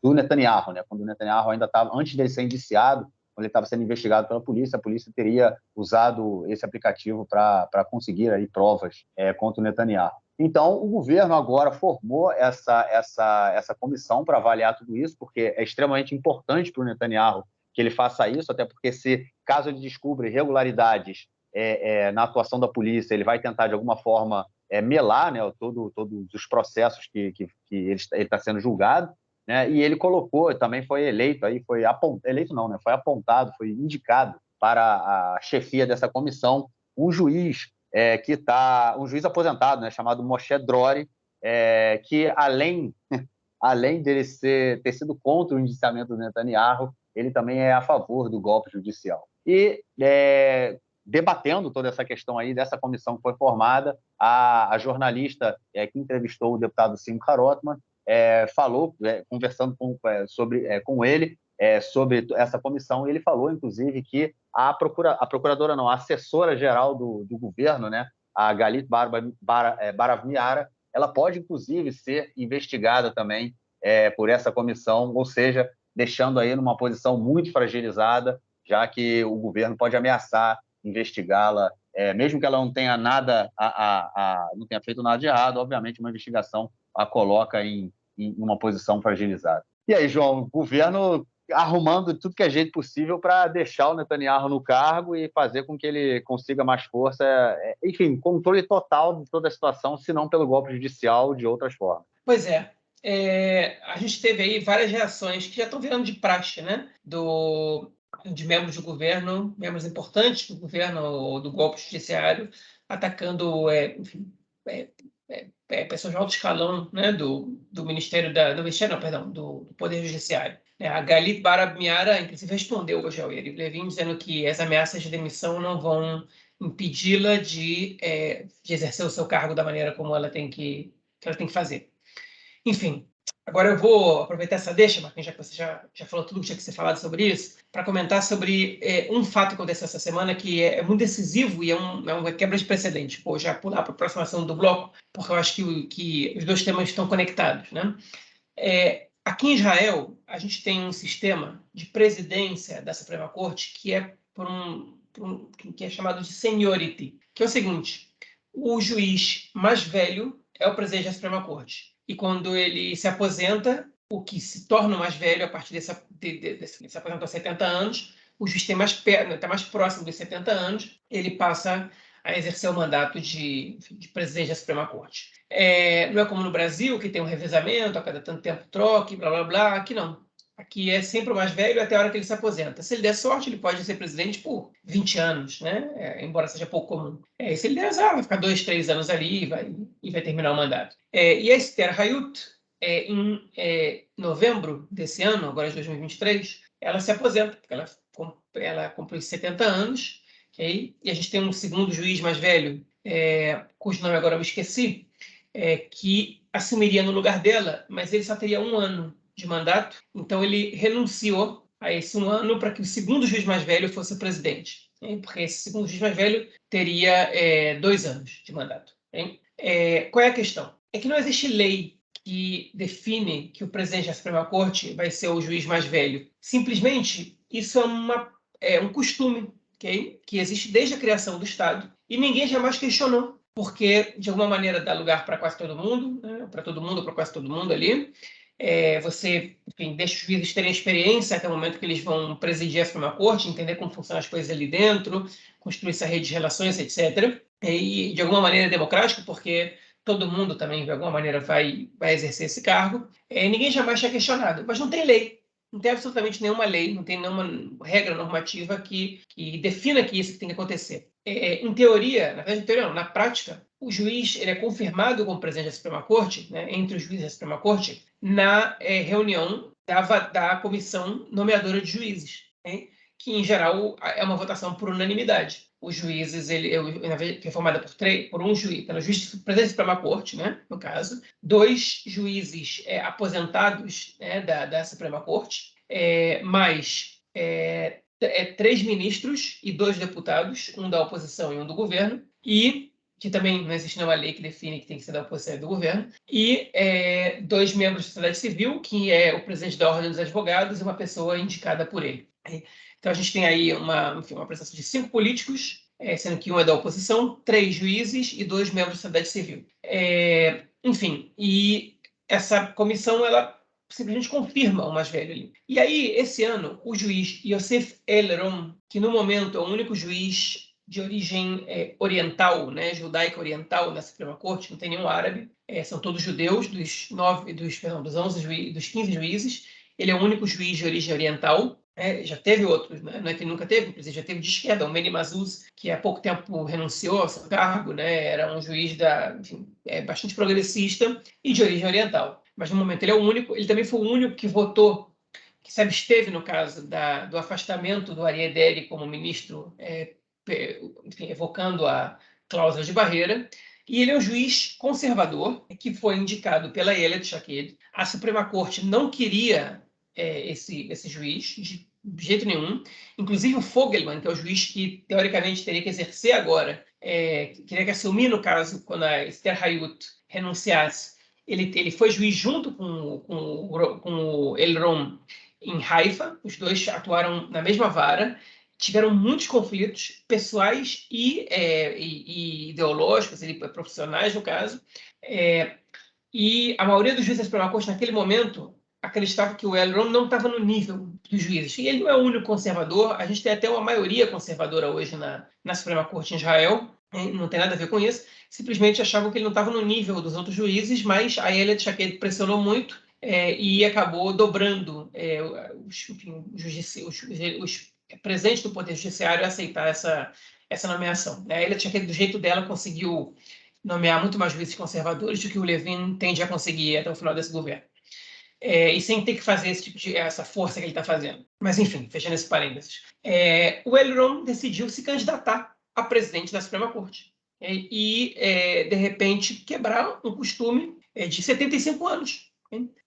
do Netanyahu, né? Quando o Netanyahu ainda estava, antes dele ser indiciado, quando ele estava sendo investigado pela polícia, a polícia teria usado esse aplicativo para conseguir aí provas contra o Netanyahu. Então, o governo agora formou essa comissão para avaliar tudo isso, porque é extremamente importante para o Netanyahu que ele faça isso, até porque caso ele descubra irregularidades na atuação da polícia, ele vai tentar, de alguma forma, melar, né, todos os processos que ele está sendo julgado. Né? E ele colocou, também foi eleito, eleito não, né? Foi apontado, foi indicado para a chefia dessa comissão um juiz um juiz aposentado, né, chamado Moshe Drori, que além dele ter sido contra o indiciamento do Netanyahu, ele também é a favor do golpe judicial. E debatendo toda essa questão aí dessa comissão que foi formada, a jornalista que entrevistou o deputado Simcha Rothman falou, conversando com ele sobre essa comissão, e ele falou, inclusive, que a procuradora não, a assessora-geral do governo, né, a Galit Barav-Miara, ela pode, inclusive, ser investigada também por essa comissão, ou seja, deixando aí numa posição muito fragilizada, já que o governo pode ameaçar investigá-la, mesmo que ela não tenha não tenha feito nada de errado, obviamente uma investigação a coloca em uma posição fragilizada. E aí, João, o governo arrumando tudo que é jeito possível para deixar o Netanyahu no cargo e fazer com que ele consiga mais força, enfim, controle total de toda a situação, se não pelo golpe judicial, de outras formas. Pois é. A gente teve aí várias reações que já estão virando de praxe, né? De membros do governo, membros importantes do governo ou do golpe judiciário, atacando, enfim, pessoas de alto escalão, né, do Ministério do Ministério, não, perdão, do Poder Judiciário. A Galit Barav-Miara, inclusive, respondeu hoje ao Yariv Levin, dizendo que as ameaças de demissão não vão impedi-la de exercer o seu cargo da maneira como ela tem que fazer. Enfim, agora eu vou aproveitar essa deixa, Marquinhos, já que você já falou tudo que tinha que ser falado sobre isso, para comentar sobre um fato que aconteceu essa semana que é muito decisivo e é uma quebra de precedente. Vou já pular para a próxima ação do bloco, porque eu acho que os dois temas estão conectados. Né? Aqui em Israel, a gente tem um sistema de presidência da Suprema Corte que é que é chamado de seniority, que é o seguinte: o juiz mais velho é o presidente da Suprema Corte. E quando ele se aposenta, o que se torna mais velho a partir desse se aposentou aos 70 anos, o juiz está mais próximo dos 70 anos, ele passa a exercer o mandato de presidente da Suprema Corte. Não é como no Brasil, que tem um revezamento, a cada tanto tempo troca, blá, blá, blá. Aqui não. Aqui é sempre o mais velho até a hora que ele se aposenta. Se ele der sorte, ele pode ser presidente por 20 anos, né? Embora seja pouco comum. Se ele der azar, vai ficar 2, 3 anos ali e vai terminar o mandato. E a Esther Hayut, em novembro desse ano, agora de 2023, ela se aposenta, porque ela cumpriu 70 anos, okay? E a gente tem um segundo juiz mais velho, cujo nome agora eu me esqueci, que assumiria no lugar dela, mas ele só teria 1 ano de mandato, então ele renunciou a esse 1 ano para que o segundo juiz mais velho fosse o presidente, hein? Porque esse segundo juiz mais velho teria 2 anos de mandato. Hein? Qual é a questão? É que não existe lei que define que o presidente da Suprema Corte vai ser o juiz mais velho. Simplesmente, isso é um costume, okay? Que existe desde a criação do Estado e ninguém jamais questionou, porque, de alguma maneira, dá lugar para quase todo mundo, né? Para todo mundo, para quase todo mundo ali. Você, enfim, deixa os juízes terem experiência até o momento que eles vão presidir a Suprema Corte, entender como funcionam as coisas ali dentro, construir essa rede de relações, etc. E, de alguma maneira, é democrático, porque todo mundo também, de alguma maneira, vai exercer esse cargo. Ninguém jamais tinha questionado, mas não tem lei. Não tem absolutamente nenhuma lei, não tem nenhuma regra normativa que defina que isso tem que acontecer. Em teoria, na verdade, em teoria não, na prática, o juiz ele é confirmado como presidente da Suprema Corte, né, entre os juízes da Suprema Corte, na reunião da comissão nomeadora de juízes, né, que, em geral, é uma votação por unanimidade. Os juízes, que é formada por um juiz, pelo juiz presidente da Suprema Corte, né, no caso, 2 juízes aposentados, né, da Suprema Corte, mais 3 ministros e 2 deputados, um da oposição e um do governo, e que também não existe nenhuma lei que define que tem que ser da oposição e do governo, e 2 membros da sociedade civil, que é o presidente da Ordem dos Advogados e uma pessoa indicada por ele. Então, a gente tem aí uma presença de 5 políticos, sendo que um é da oposição, 3 juízes e 2 membros da sociedade civil. Enfim, e essa comissão, ela simplesmente confirma o mais velho ali. E aí, esse ano, o juiz Yosef Elron, que no momento é o único juiz de origem oriental, né, judaica oriental na Suprema Corte, não tem nenhum árabe, são todos judeus, dos 15 juízes, ele é o único juiz de origem oriental. Já teve outros, né? Não é que nunca teve, inclusive já teve de esquerda, o Meni Mazuz, que há pouco tempo renunciou ao seu cargo, né? Era um juiz bastante progressista e de origem oriental. Mas no momento ele é o único, ele também foi o único que votou, que se absteve, no caso, do afastamento do Aryeh Deri como ministro, evocando a cláusula de barreira. E ele é um juiz conservador, que foi indicado pela Ayelet Shaked. A Suprema Corte não queria esse juiz, de jeito nenhum. Inclusive o Fogelman, que é o juiz que, teoricamente, teria que exercer agora, queria que assumir, no caso, quando a Esther Hayut renunciasse. Ele foi juiz junto com o Elron em Haifa. Os dois atuaram na mesma vara. Tiveram muitos conflitos pessoais e ideológicos, profissionais, no caso. E a maioria dos juízes da Suprema Corte, naquele momento, acreditava que o Elron não estava no nível dos juízes. E ele não é o único conservador, a gente tem até uma maioria conservadora hoje na Suprema Corte em Israel, não tem nada a ver com isso, simplesmente achavam que ele não estava no nível dos outros juízes, mas a Ayelet Shaked pressionou muito e acabou dobrando os presentes do Poder Judiciário a aceitar essa nomeação. A Ayelet Shaked, do jeito dela, conseguiu nomear muito mais juízes conservadores do que o Levin tende a conseguir até o final desse governo. E sem ter que fazer essa força que ele está fazendo. Mas, enfim, fechando esse parênteses. O Elron decidiu se candidatar a presidente da Suprema Corte. E, de repente, quebrar um costume de 75 anos.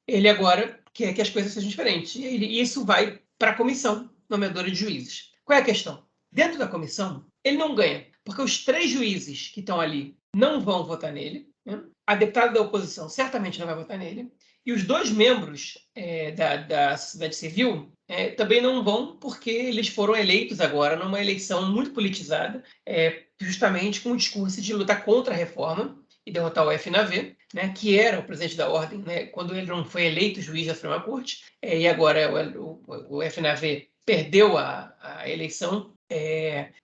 Ele agora quer que as coisas sejam diferentes. E isso vai para a comissão nomeadora de juízes. Qual é a questão? Dentro da comissão, ele não ganha, porque os 3 juízes que estão ali não vão votar nele, né? A deputada da oposição certamente não vai votar nele, e os 2 membros da sociedade civil também não vão, porque eles foram eleitos agora numa eleição muito politizada, justamente com o discurso de lutar contra a reforma e derrotar o FNAV, né, que era o presidente da ordem, né, quando ele não foi eleito juiz da Suprema Corte, e agora o FNAV perdeu a eleição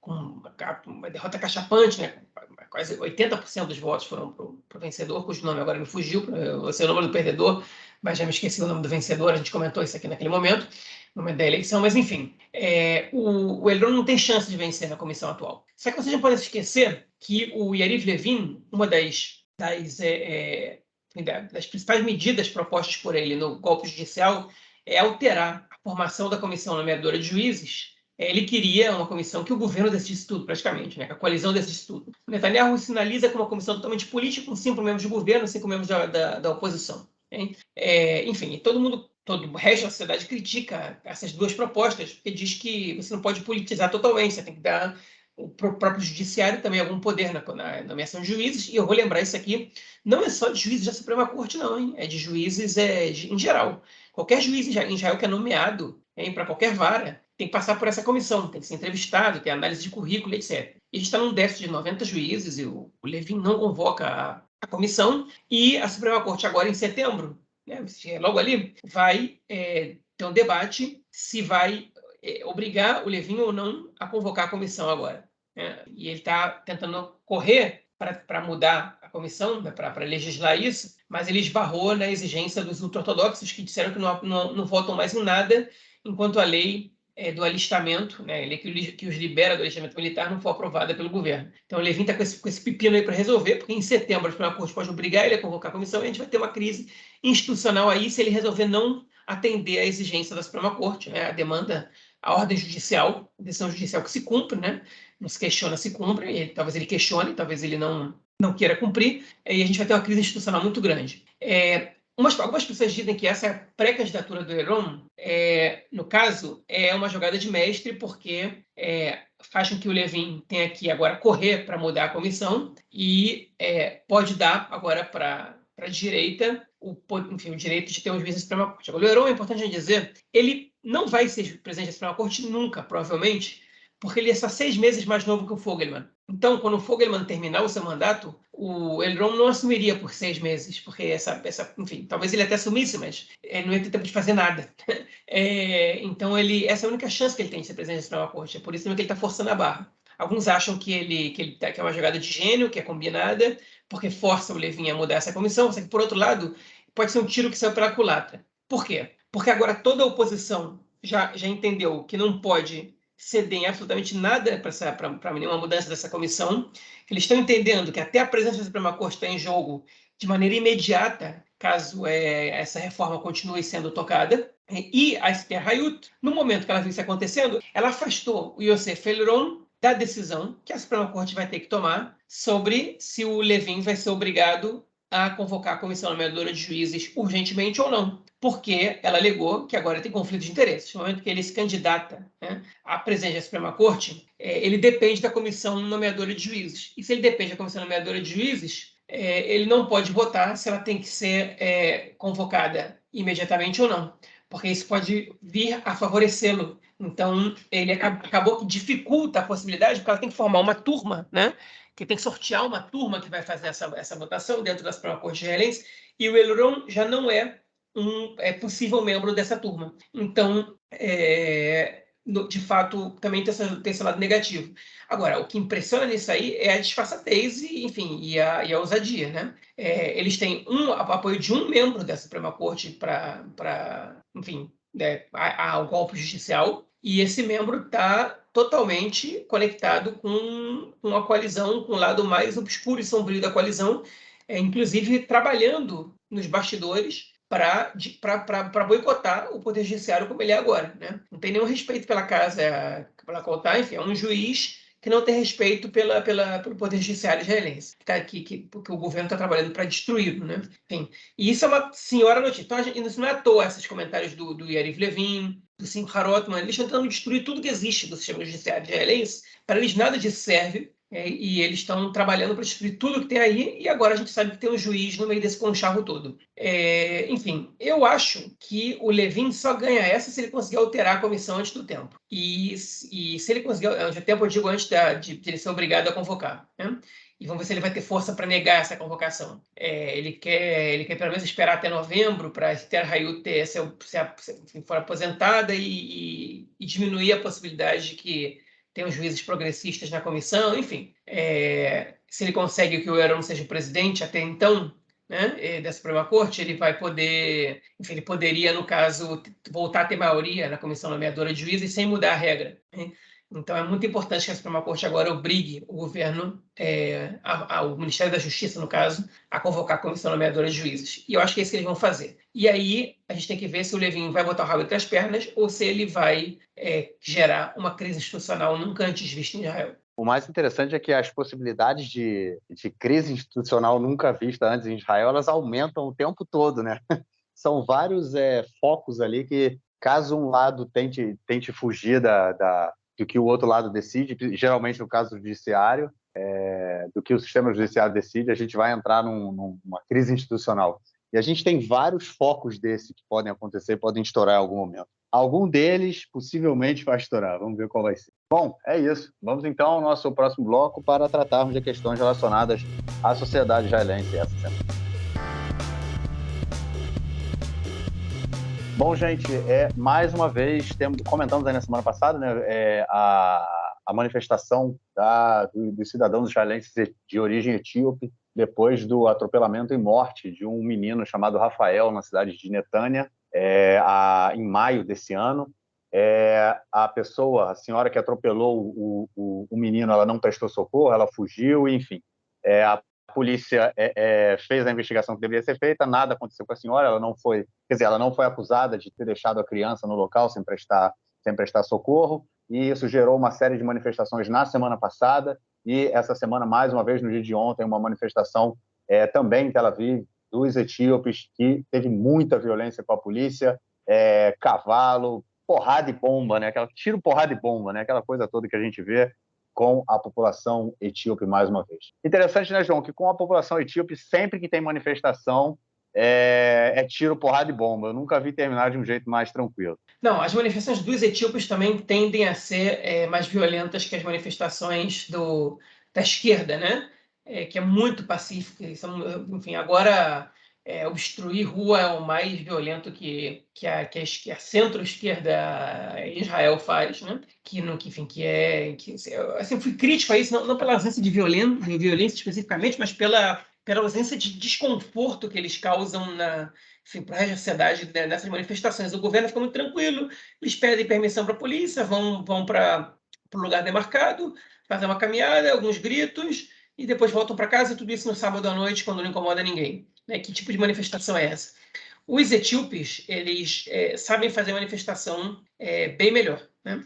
com uma derrota cachapante, né? Quase 80% dos votos foram para o vencedor, cujo nome agora me fugiu, eu sei o nome do perdedor, mas já me esqueci o nome do vencedor, a gente comentou isso aqui naquele momento, no momento da eleição, mas enfim, o Elron não tem chance de vencer na comissão atual. Só que vocês não podem se esquecer que o Yariv Levin, uma das das principais medidas propostas por ele no golpe judicial é alterar a formação da comissão nomeadora de juízes. Ele queria uma comissão que o governo decidisse tudo, praticamente, né? Que a coalizão decidisse tudo. O Netanyahu sinaliza como uma comissão totalmente política, com 5 membros do governo, 5 membros da oposição. Enfim, todo o resto da sociedade critica essas duas propostas, porque diz que você não pode politizar totalmente, você tem que dar o próprio judiciário também algum poder na nomeação de juízes. E eu vou lembrar isso aqui, não é só de juízes da Suprema Corte, não, hein? É de juízes em geral. Qualquer juiz em Israel que é nomeado para qualquer vara tem que passar por essa comissão, tem que ser entrevistado, tem análise de currículo, etc. E a gente está num déficit de 90 juízes e o Levin não convoca a comissão, e a Suprema Corte agora em setembro, né, logo ali, vai ter um debate se vai obrigar o Levin ou não a convocar a comissão agora. Né? E ele está tentando correr para mudar a comissão, né, para legislar isso, mas ele esbarrou na exigência dos ultra-ortodoxos, que disseram que não votam mais em nada enquanto a lei do alistamento, né, a lei que os libera do alistamento militar, não for aprovada pelo governo. Então o Levin está com esse pepino aí para resolver, porque em setembro a Suprema Corte pode obrigar ele a convocar a comissão e a gente vai ter uma crise institucional aí se ele resolver não atender à exigência da Suprema Corte, né, a demanda, a ordem judicial, a decisão judicial que se cumpre, né, não se questiona, se cumpre, talvez ele questione, talvez ele não queira cumprir, e a gente vai ter uma crise institucional muito grande. Algumas pessoas dizem que essa pré-candidatura do Heron, no caso, é uma jogada de mestre, porque faz com que o Levin tenha que agora correr para mudar a comissão e pode dar agora para a direita o direito de ter um juiz da Suprema Corte. Agora, o Heron, é importante dizer, ele não vai ser presidente da Suprema Corte nunca, provavelmente, porque ele é só 6 meses mais novo que o Fogelman. Então, quando o Fogelman terminar o seu mandato, o Heron não assumiria por 6 meses, porque enfim, talvez ele até assumisse, mas ele não ia ter tempo de fazer nada. Então, essa é a única chance que ele tem de ser presidente da Suprema Corte. É por isso que ele está forçando a barra. Alguns acham que é uma jogada de gênio, que é combinada, porque força o Levin a mudar essa comissão, só que, por outro lado, pode ser um tiro que saiu pela culatra. Por quê? Porque agora toda a oposição já entendeu que não pode ceder em absolutamente nada para nenhuma mudança dessa comissão. Eles estão entendendo que até a presença da Suprema Corte está em jogo de maneira imediata, caso essa reforma continue sendo tocada. E a Esther Hayut, no momento que ela viu isso acontecendo, ela afastou o Yosef Elron da decisão que a Suprema Corte vai ter que tomar sobre se o Levin vai ser obrigado a convocar a comissão nomeadora de juízes urgentemente ou não, porque ela alegou que agora tem conflito de interesses. No momento que ele se candidata, né, à presidência da Suprema Corte, ele depende da comissão nomeadora de juízes. E se ele depende da comissão nomeadora de juízes, ele não pode votar se ela tem que ser convocada imediatamente ou não, porque isso pode vir a favorecê-lo. Então, ele acabou que dificulta a possibilidade, porque ela tem que formar uma turma, né? Que tem que sortear uma turma que vai fazer essa votação dentro da Suprema Corte israelense, e o Elron já não é possível membro dessa turma. Então, de fato, também tem esse lado negativo. Agora, o que impressiona nisso aí é a disfarçatez e a ousadia, né? Eles têm apoio de um membro da Suprema Corte para enfim, ao golpe judicial, e esse membro está totalmente conectado com a coalizão, com o lado mais obscuro e sombrio da coalizão, inclusive trabalhando nos bastidores para boicotar o Poder Judiciário como ele é agora. Né? Não tem nenhum respeito pela casa, pela Kotar, enfim, é um juiz que não tem respeito pelo Poder Judiciário israelense, que o governo está trabalhando para destruí-lo. Né? Enfim, e isso é uma senhora notícia. Então, isso não é à toa, esses comentários do Yariv Levin, do Simcha Rothman, eles estão tentando destruir tudo que existe do sistema judiciário israelense. Para eles nada disso serve, e eles estão trabalhando para destruir tudo que tem aí, e agora a gente sabe que tem um juiz no meio desse concharro todo. Enfim, eu acho que o Levin só ganha essa se ele conseguir alterar a comissão antes do tempo. E se ele conseguir, antes do tempo eu digo antes de ele ser obrigado a convocar. Né? E vamos ver se ele vai ter força para negar essa convocação. Ele quer pelo menos esperar até novembro para a Esther Hayut for aposentada e diminuir a possibilidade de que tenham juízes progressistas na comissão, enfim. Se ele consegue que o Heron seja o presidente até então, né, da Suprema Corte, ele vai poder, enfim, ele poderia, no caso, voltar a ter maioria na comissão nomeadora de juízes sem mudar a regra. Né? Então, é muito importante que a Suprema Corte agora obrigue o governo, o Ministério da Justiça, no caso, a convocar a comissão nomeadora de juízes. E eu acho que é isso que eles vão fazer. E aí, a gente tem que ver se o Levin vai botar o rabo entre as pernas ou se ele vai gerar uma crise institucional nunca antes vista em Israel. O mais interessante é que as possibilidades de crise institucional nunca vista antes em Israel, elas aumentam o tempo todo, né? São vários focos ali que, caso um lado tente fugir do que o outro lado decide, geralmente no caso do judiciário, do que o sistema judiciário decide, a gente vai entrar numa crise institucional. E a gente tem vários focos desses que podem acontecer, podem estourar em algum momento. Algum deles possivelmente vai estourar. Vamos ver qual vai ser. Bom, é isso. Vamos então ao nosso próximo bloco para tratarmos de questões relacionadas à sociedade israelense essa semana. Bom, gente, mais uma vez, comentamos aí na semana passada, né, a manifestação dos cidadãos israelenses de origem etíope depois do atropelamento e morte de um menino chamado Rafael na cidade de Netânia, em maio desse ano. A senhora que atropelou o menino, ela não prestou socorro, ela fugiu, enfim. A polícia fez a investigação que deveria ser feita, nada aconteceu com a senhora, ela não foi acusada de ter deixado a criança no local sem prestar socorro, e isso gerou uma série de manifestações na semana passada, e essa semana, mais uma vez, no dia de ontem, uma manifestação também em Tel Aviv, dos etíopes, que teve muita violência com a polícia, cavalo, porrada e bomba, né? Tiro, porrada e bomba, né? Aquela coisa toda que a gente vê com a população etíope mais uma vez. Interessante, né, João, que com a população etíope, sempre que tem manifestação, tiro, porrada e bomba. Eu nunca vi terminar de um jeito mais tranquilo. Não, as manifestações dos etíopes também tendem a ser mais violentas que as manifestações da esquerda, né? Que é muito pacífica. Enfim, agora obstruir rua é o mais violento que a centro-esquerda em Israel faz, né? Eu fui crítico a isso, não pela ausência de violência especificamente, mas pela ausência de desconforto que eles causam para a sociedade nessas manifestações. O governo fica muito tranquilo, eles pedem permissão para a polícia, vão para o lugar demarcado, fazem uma caminhada, alguns gritos, e depois voltam para casa, tudo isso no sábado à noite, quando não incomoda ninguém. Né? Que tipo de manifestação é essa? Os etíopes, eles sabem fazer manifestação bem melhor. Né?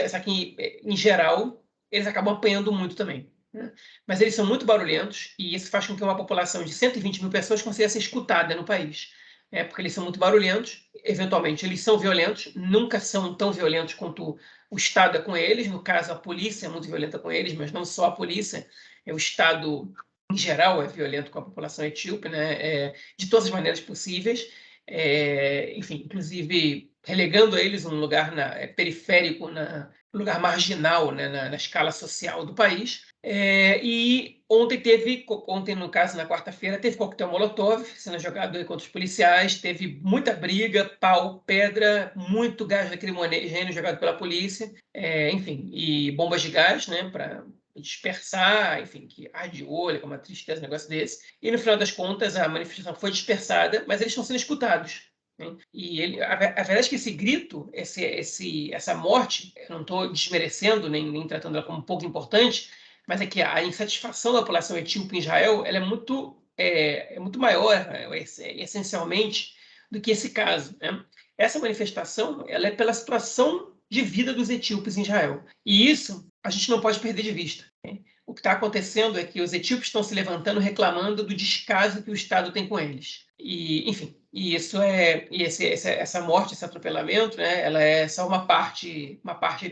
Só que, em geral, eles acabam apanhando muito também. Né? Mas eles são muito barulhentos e isso faz com que uma população de 120 mil pessoas consiga ser escutada no país. Porque eles são muito barulhentos, eventualmente eles são violentos, nunca são tão violentos quanto o Estado é com eles, no caso a polícia é muito violenta com eles, mas não só a polícia, o Estado em geral é violento com a população etíope, né? De todas as maneiras possíveis, enfim, inclusive relegando eles a um lugar periférico, lugar marginal, né? na escala social do país. E ontem, no caso, na quarta-feira, teve coquetel Molotov sendo jogado contra os policiais, teve muita briga, pau, pedra, muito gás lacrimogêneo jogado pela polícia, enfim, e bombas de gás, né, para dispersar, enfim, que arde o olho, é uma tristeza, um negócio desse. E no final das contas, a manifestação foi dispersada, mas eles estão sendo escutados. Né? E a verdade é que esse grito, essa morte, eu não estou desmerecendo nem tratando ela como pouco importante, mas é que a insatisfação da população etíope em Israel ela é muito maior, essencialmente, do que esse caso. Né? Essa manifestação ela é pela situação de vida dos etíopes em Israel. E isso a gente não pode perder de vista. Né? O que está acontecendo é que os etíopes estão se levantando reclamando do descaso que o Estado tem com eles. Enfim, essa morte, esse atropelamento, né, ela é só uma parte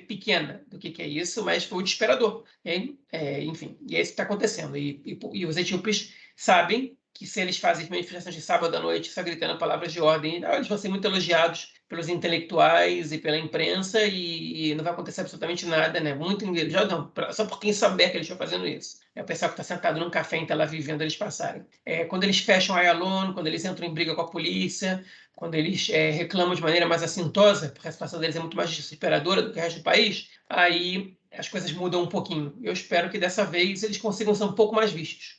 pequena do que é isso, mas foi desesperador. Enfim, e é isso que está acontecendo. E os etíopes sabem que se eles fazem manifestações de sábado à noite, só gritando palavras de ordem, eles vão ser muito elogiados pelos intelectuais e pela imprensa e não vai acontecer absolutamente nada, né? Muito já não, só por quem souber que eles estão fazendo isso. É o pessoal que está sentado num café em Tel Aviv vendo eles passarem. Quando eles fecham a Ayalon, quando eles entram em briga com a polícia, quando eles reclamam de maneira mais assintosa, porque a situação deles é muito mais desesperadora do que o resto do país, aí as coisas mudam um pouquinho. Eu espero que dessa vez eles consigam ser um pouco mais vistos.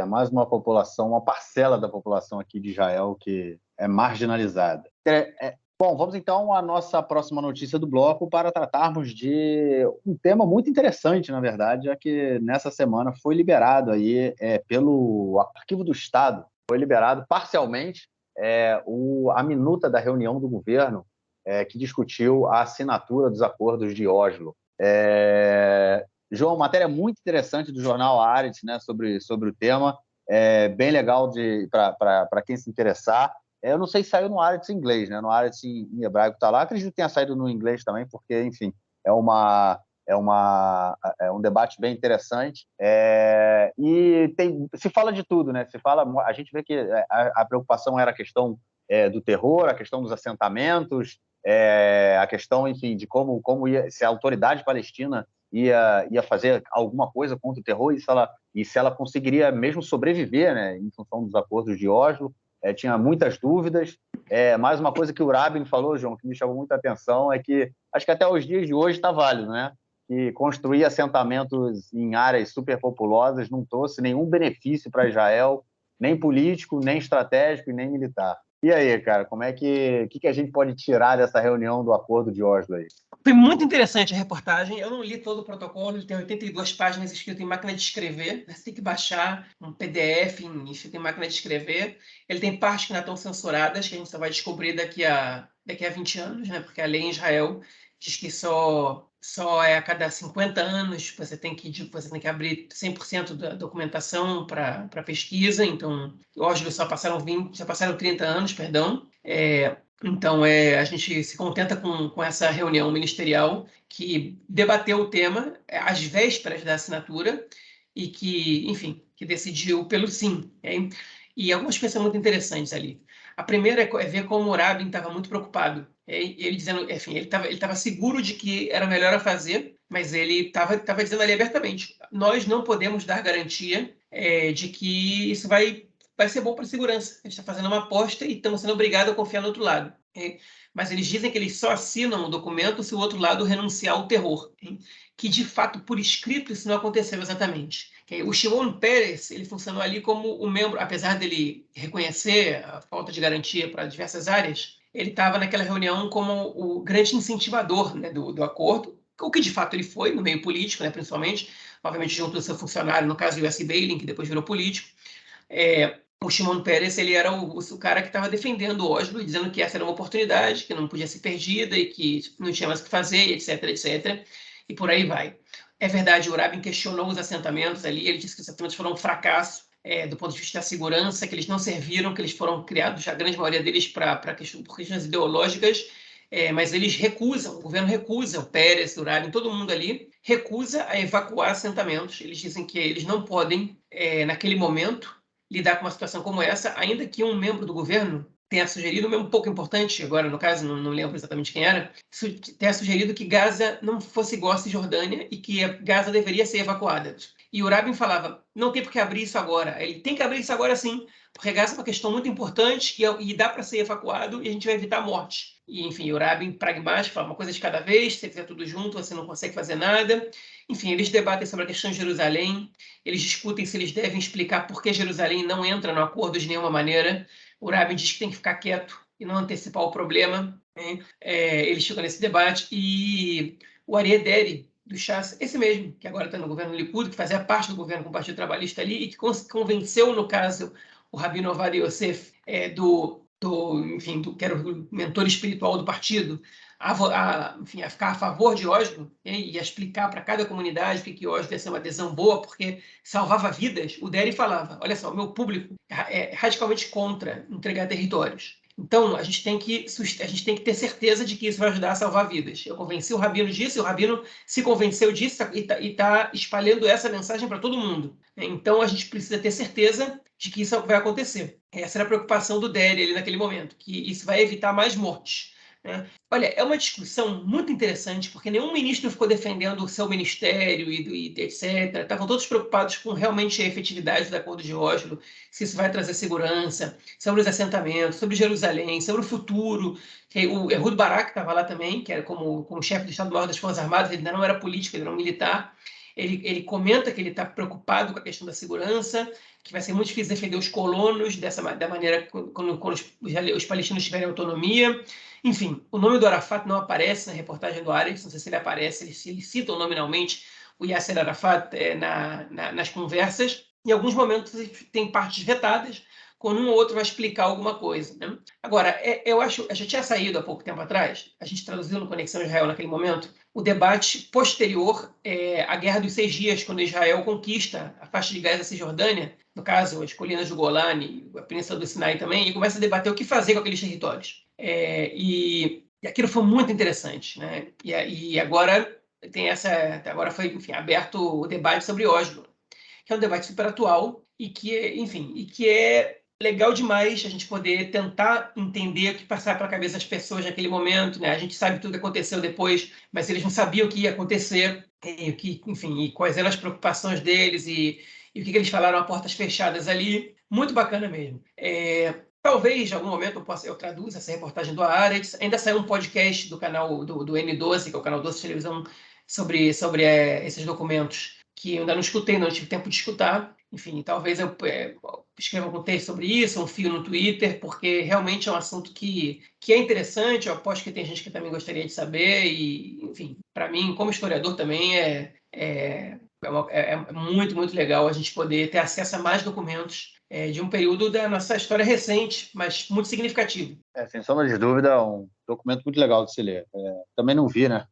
Mais uma parcela da população aqui de Israel que é marginalizada. Bom, vamos então à nossa próxima notícia do bloco para tratarmos de um tema muito interessante, na verdade, já que nessa semana foi liberado aí pelo Arquivo do Estado, foi liberado parcialmente a minuta da reunião do governo que discutiu a assinatura dos acordos de Oslo. João, matéria muito interessante do jornal Haaretz, né, sobre o tema, bem legal para quem se interessar. Eu não sei se saiu no Haaretz em inglês, né? No Haaretz em hebraico está lá. Acredito que tenha saído no inglês também, porque, enfim, é um debate bem interessante. Se fala de tudo, né? A gente vê que a preocupação era a questão do terror, a questão dos assentamentos, a questão, enfim, de se a autoridade palestina ia fazer alguma coisa contra o terror e se ela conseguiria mesmo sobreviver, né, em função dos acordos de Oslo. Tinha muitas dúvidas. Mais uma coisa que o Rabin falou, João, que me chamou muita atenção, é que acho que até os dias de hoje está válido, né? Que construir assentamentos em áreas superpopulosas não trouxe nenhum benefício para Israel, nem político, nem estratégico e nem militar. E aí, cara, como é que a gente pode tirar dessa reunião do acordo de Oslo aí? Foi muito interessante a reportagem. Eu não li todo o protocolo, ele tem 82 páginas escrito em máquina de escrever. Você tem que baixar um PDF em máquina de escrever. Ele tem partes que ainda estão censuradas, que a gente só vai descobrir daqui a 20 anos, né? Porque a lei em Israel diz que só é a cada 50 anos você tem que abrir 100% da documentação para pesquisa. Então, hoje só passaram 30 anos, perdão. Então, a gente se contenta com essa reunião ministerial que debateu o tema às vésperas da assinatura e que, enfim, que decidiu pelo sim. Okay? E algumas coisas muito interessantes ali. A primeira é ver como o Rabin estava muito preocupado. Ele dizendo, enfim, ele estava seguro de que era o melhor a fazer, mas ele estava dizendo ali abertamente: nós não podemos dar garantia de que isso vai ser bom para a segurança. A gente está fazendo uma aposta e estamos sendo obrigados a confiar no outro lado. Mas eles dizem que eles só assinam o documento se o outro lado renunciar ao terror. Que, de fato, por escrito, isso não aconteceu exatamente. O Shimon Peres, ele funcionou ali como um membro, apesar dele reconhecer a falta de garantia para diversas áreas, ele estava naquela reunião como o grande incentivador, né, do acordo, o que de fato ele foi, no meio político, né, principalmente, obviamente junto do seu funcionário, no caso do U.S. Bailey, que depois virou político. O Shimon Peres, ele era o cara que estava defendendo Oslo, dizendo que essa era uma oportunidade, que não podia ser perdida e que não tinha mais o que fazer, etc, etc. E por aí vai. É verdade, o Rabin questionou os assentamentos ali, ele disse que os assentamentos foram um fracasso do ponto de vista da segurança, que eles não serviram, que eles foram criados, a grande maioria deles, por questões ideológicas, mas eles recusam, o governo recusa, o Peres, o Rabin, todo mundo ali, recusa a evacuar assentamentos. Eles dizem que eles não podem, naquele momento, lidar com uma situação como essa, ainda que um membro do governo tenha sugerido, um pouco importante, agora no caso, não lembro exatamente quem era, tenha sugerido que Gaza não fosse igual a Cisjordânia e que Gaza deveria ser evacuada. E o Rabin falava, não tem por que abrir isso agora. Ele tem que abrir isso agora sim, porque Gaza é uma questão muito importante e dá para ser evacuado e a gente vai evitar a morte. E, enfim, o Rabin, pragmático, fala uma coisa de cada vez, se você fizer tudo junto, você não consegue fazer nada. Enfim, eles debatem sobre a questão de Jerusalém, eles discutem se eles devem explicar por que Jerusalém não entra no acordo de nenhuma maneira. O Rabin diz que tem que ficar quieto e não antecipar o problema. Eles ficam nesse debate. E o Aryeh Deri, do Shas, esse mesmo, que agora está no governo Likud, que fazia parte do governo com o Partido Trabalhista ali, e que convenceu, no caso, o Rabino Ovadia Yosef, que era o mentor espiritual do partido, a ficar a favor de Oslo, e a explicar para cada comunidade que Oslo ia ser uma adesão boa, porque salvava vidas. O Deri falava, olha só, o meu público é radicalmente contra entregar territórios. Então, a gente tem que ter certeza de que isso vai ajudar a salvar vidas. Eu convenci o Rabino disso, e o Rabino se convenceu disso e está espalhando essa mensagem para todo mundo. Então, a gente precisa ter certeza de que isso vai acontecer. Essa era a preocupação do Deri ali naquele momento, que isso vai evitar mais mortes. Olha, é uma discussão muito interessante, porque nenhum ministro ficou defendendo o seu ministério e etc. Estavam todos preocupados com realmente a efetividade do Acordo de Oslo, se isso vai trazer segurança, sobre os assentamentos, sobre Jerusalém, sobre o futuro. O Ehud Barak estava lá também, que era como chefe do Estado-Maior das Forças Armadas, ele ainda não era político, ele era um militar. Ele comenta que ele está preocupado com a questão da segurança, que vai ser muito difícil defender os colonos da maneira quando os palestinos tiverem autonomia. Enfim, o nome do Arafat não aparece na reportagem do Haaretz, não sei se ele aparece, eles citam nominalmente o Yasser Arafat nas conversas. Em alguns momentos tem partes vetadas, quando um ou outro vai explicar alguma coisa. Né? Agora, eu acho, já tinha saído há pouco tempo atrás, a gente traduziu no Conexão Israel naquele momento, o debate posterior à Guerra dos 6 Dias, quando Israel conquista a faixa de Gaza da Cisjordânia, no caso, as colinas do Golani, a Península do Sinai também, e começa a debater o que fazer com aqueles territórios. E aquilo foi muito interessante. Né? E agora agora foi, enfim, aberto o debate sobre Oslo, que é um debate super atual e que é legal demais a gente poder tentar entender o que passava pela cabeça das pessoas naquele momento, né? A gente sabe tudo que aconteceu depois, mas eles não sabiam o que ia acontecer, e quais eram as preocupações deles e o que eles falaram a portas fechadas ali. Muito bacana mesmo. Talvez, em algum momento, eu traduza essa reportagem do Haaretz. Ainda saiu um podcast do canal do N12, que é o canal 12 de televisão, sobre esses documentos, que eu ainda não escutei, não tive tempo de escutar. Enfim, talvez eu escreva algum texto sobre isso, um fio no Twitter, porque realmente é um assunto que é interessante. Eu aposto que tem gente que também gostaria de saber. E, enfim, para mim, como historiador também, é muito, muito legal a gente poder ter acesso a mais documentos de um período da nossa história recente, mas muito significativo. Sem sombra de dúvida, é um documento muito legal de se ler. Também não vi, né?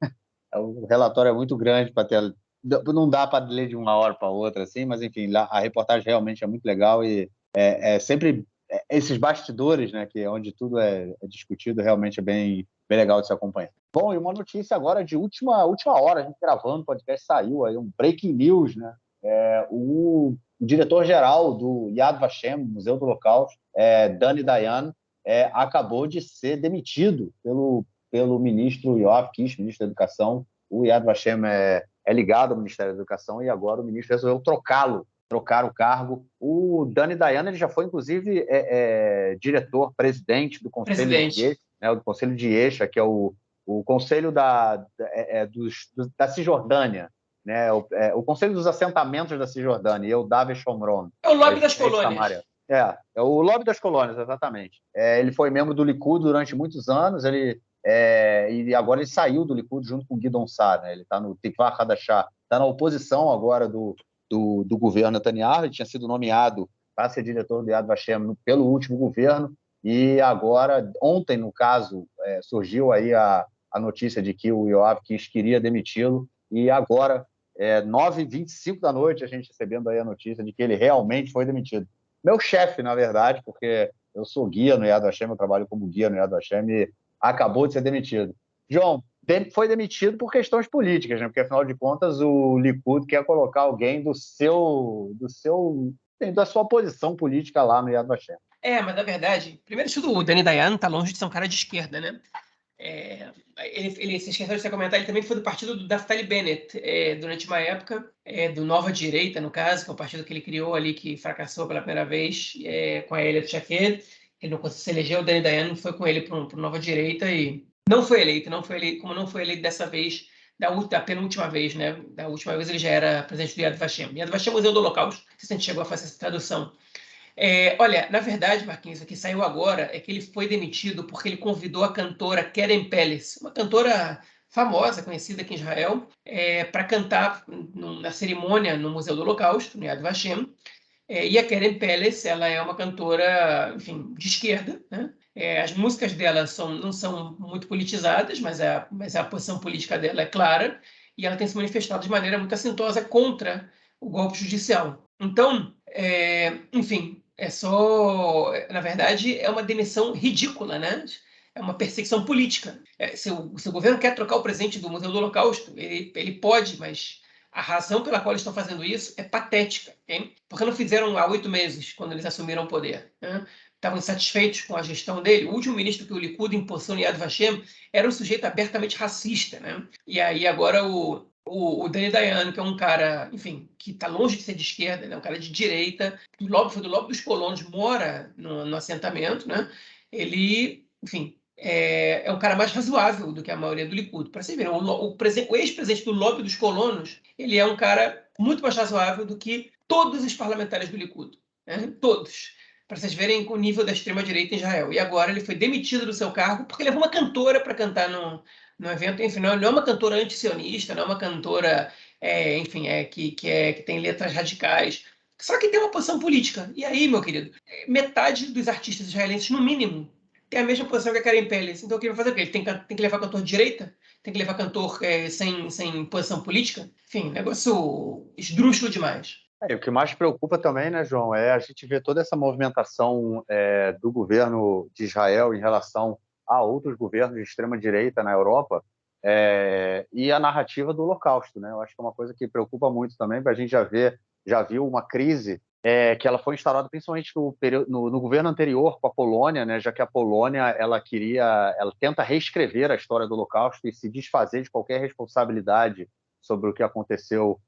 O relatório é muito grande para ter. Não dá para ler de uma hora para outra, assim, mas enfim, a reportagem realmente é muito legal e sempre esses bastidores, né, que é onde tudo é discutido, realmente é bem legal de se acompanhar. Bom, e uma notícia agora de última hora, a gente gravando, o podcast saiu aí, um breaking news, né? O diretor-geral do Yad Vashem, Museu do Holocausto, Dani Dayan, acabou de ser demitido pelo ministro Yoav Kish, ministro da Educação. O Yad Vashem é ligado ao Ministério da Educação e agora o ministro resolveu trocar o cargo. O Dani Dayan, ele já foi, inclusive, presidente do Conselho de Yesha, né, do Conselho de Yesha, que é o Conselho da Cisjordânia, né, o Conselho dos Assentamentos da Cisjordânia, e o Davi Shomron. É o lobby das colônias. É o lobby das colônias, exatamente. Ele foi membro do Likud durante muitos anos, e agora ele saiu do Likud junto com o Guidon Saar, né? Ele está no Tikva Hadashah, está na oposição agora do governo Netanyahu. Ele tinha sido nomeado para ser diretor do Yad Vashem pelo último governo, e agora, ontem, no caso, surgiu aí a notícia de que o Yoav Kish queria demiti-lo, e agora, 9h25 da noite, a gente recebendo aí a notícia de que ele realmente foi demitido. Meu chefe, na verdade, porque eu sou guia no Yad Vashem, eu trabalho como guia no Yad Vashem, e acabou de ser demitido. João, foi demitido por questões políticas, né? Porque, afinal de contas, o Likud quer colocar alguém da sua posição política lá no Yad Vashem. Mas, na verdade, primeiro de tudo, o Dani Dayan está longe de ser um cara de esquerda, né? Ele se esqueceu de comentar, ele também foi do partido do Naftali Bennett, durante uma época, do Nova Direita, no caso, que é o partido que ele criou ali, que fracassou pela primeira vez com a Elia Tchaked. Ele não conseguiu se eleger, o Dani Dayan foi com ele para Nova Direita e não foi eleito, como não foi eleito dessa vez, da penúltima vez, né? Da última vez ele já era presidente do Yad Vashem. Yad Vashem é o Museu do Holocausto, se a gente chegou a fazer essa tradução. Olha, na verdade, Marquinhos, o que saiu agora é que ele foi demitido porque ele convidou a cantora Keren Peles, uma cantora famosa, conhecida aqui em Israel, para cantar na cerimônia no Museu do Holocausto, no Yad Vashem. E a Keren Peles, ela é uma cantora, enfim, de esquerda, né? As músicas dela não são muito politizadas, mas a posição política dela é clara, e ela tem se manifestado de maneira muito assintosa contra o golpe judicial. Então, enfim, na verdade, é uma demissão ridícula, né? É uma perseguição política. Se o governo quer trocar o presidente do Museu do Holocausto, ele pode, mas a razão pela qual eles estão fazendo isso é patética, okay? Porque não fizeram há 8 meses, quando eles assumiram o poder, né? Estavam insatisfeitos com a gestão dele. O último ministro que o Likud impulsou no Yad Vashem era um sujeito abertamente racista, né? E aí agora o Dani Dayan, que é um cara, enfim, que está longe de ser de esquerda, né? Um cara de direita, foi do lobby dos colonos, mora no assentamento, né? Ele, enfim, é um cara mais razoável do que a maioria do Likud. Para vocês verem, o ex-presidente do lobby dos colonos, ele é um cara muito mais razoável do que todos os parlamentares do Likud. Né? Todos. Para vocês verem o nível da extrema-direita em Israel. E agora ele foi demitido do seu cargo porque levou uma cantora para cantar no evento. Enfim, não é uma cantora antisionista, não é uma cantora enfim, que tem letras radicais. Só que tem uma posição política. E aí, meu querido, metade dos artistas israelenses, no mínimo, tem a mesma posição que a Karen Pérez. Então, o que ele vai fazer o quê? Ele tem que levar cantor de direita? Tem que levar cantor sem posição política? Enfim, negócio esdrúxulo demais. E o que mais preocupa também, né, João, é a gente ver toda essa movimentação do governo de Israel em relação a outros governos de extrema-direita na Europa e a narrativa do Holocausto, né? Eu acho que é uma coisa que preocupa muito também, porque a gente já viu uma crise que ela foi instaurada principalmente no governo anterior com a Polônia, né? Já que a Polônia ela tenta reescrever a história do Holocausto e se desfazer de qualquer responsabilidade sobre o que aconteceu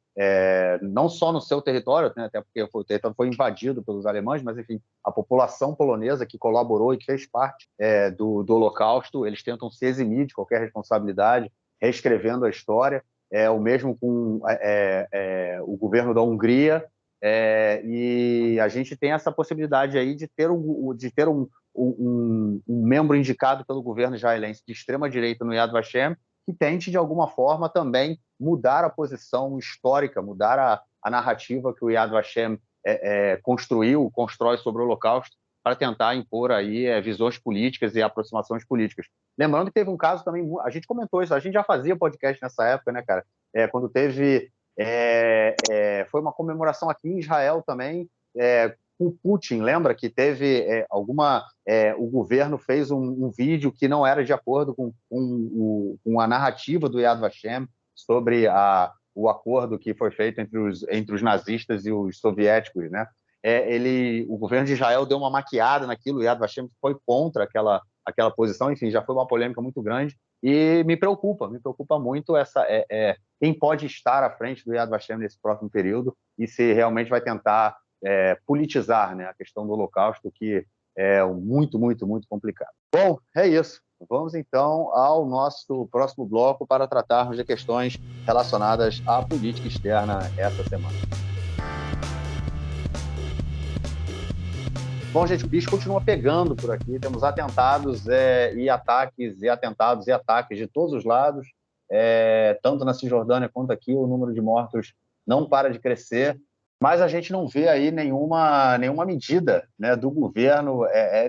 não só no seu território, né, até porque o território foi invadido pelos alemães, mas, enfim, a população polonesa que colaborou e que fez parte do Holocausto, eles tentam se eximir de qualquer responsabilidade, reescrevendo a história. O mesmo com o governo da Hungria, e a gente tem essa possibilidade aí de ter um membro indicado pelo governo israelense de extrema-direita no Yad Vashem, que tente, de alguma forma, também mudar a posição histórica, mudar a narrativa que o Yad Vashem constrói sobre o Holocausto, para tentar impor aí visões políticas e aproximações políticas. Lembrando que teve um caso também, a gente comentou isso, a gente já fazia podcast nessa época, né, cara? Quando teve... foi uma comemoração aqui em Israel também, com Putin, lembra que teve o governo fez um vídeo que não era de acordo com a narrativa do Yad Vashem sobre o acordo que foi feito entre os nazistas e os soviéticos, né? O governo de Israel deu uma maquiada naquilo, o Yad Vashem foi contra aquela posição, enfim, já foi uma polêmica muito grande e me preocupa muito quem pode estar à frente do Yad Vashem nesse próximo período e se realmente vai tentar politizar, né, a questão do Holocausto, que é muito, muito, muito complicado. Bom, é isso. Vamos, então, ao nosso próximo bloco para tratarmos de questões relacionadas à política externa essa semana. Bom, gente, o bicho continua pegando por aqui. Temos atentados e ataques de todos os lados, tanto na Cisjordânia quanto aqui. O número de mortos não para de crescer, mas a gente não vê aí nenhuma medida, né, do governo,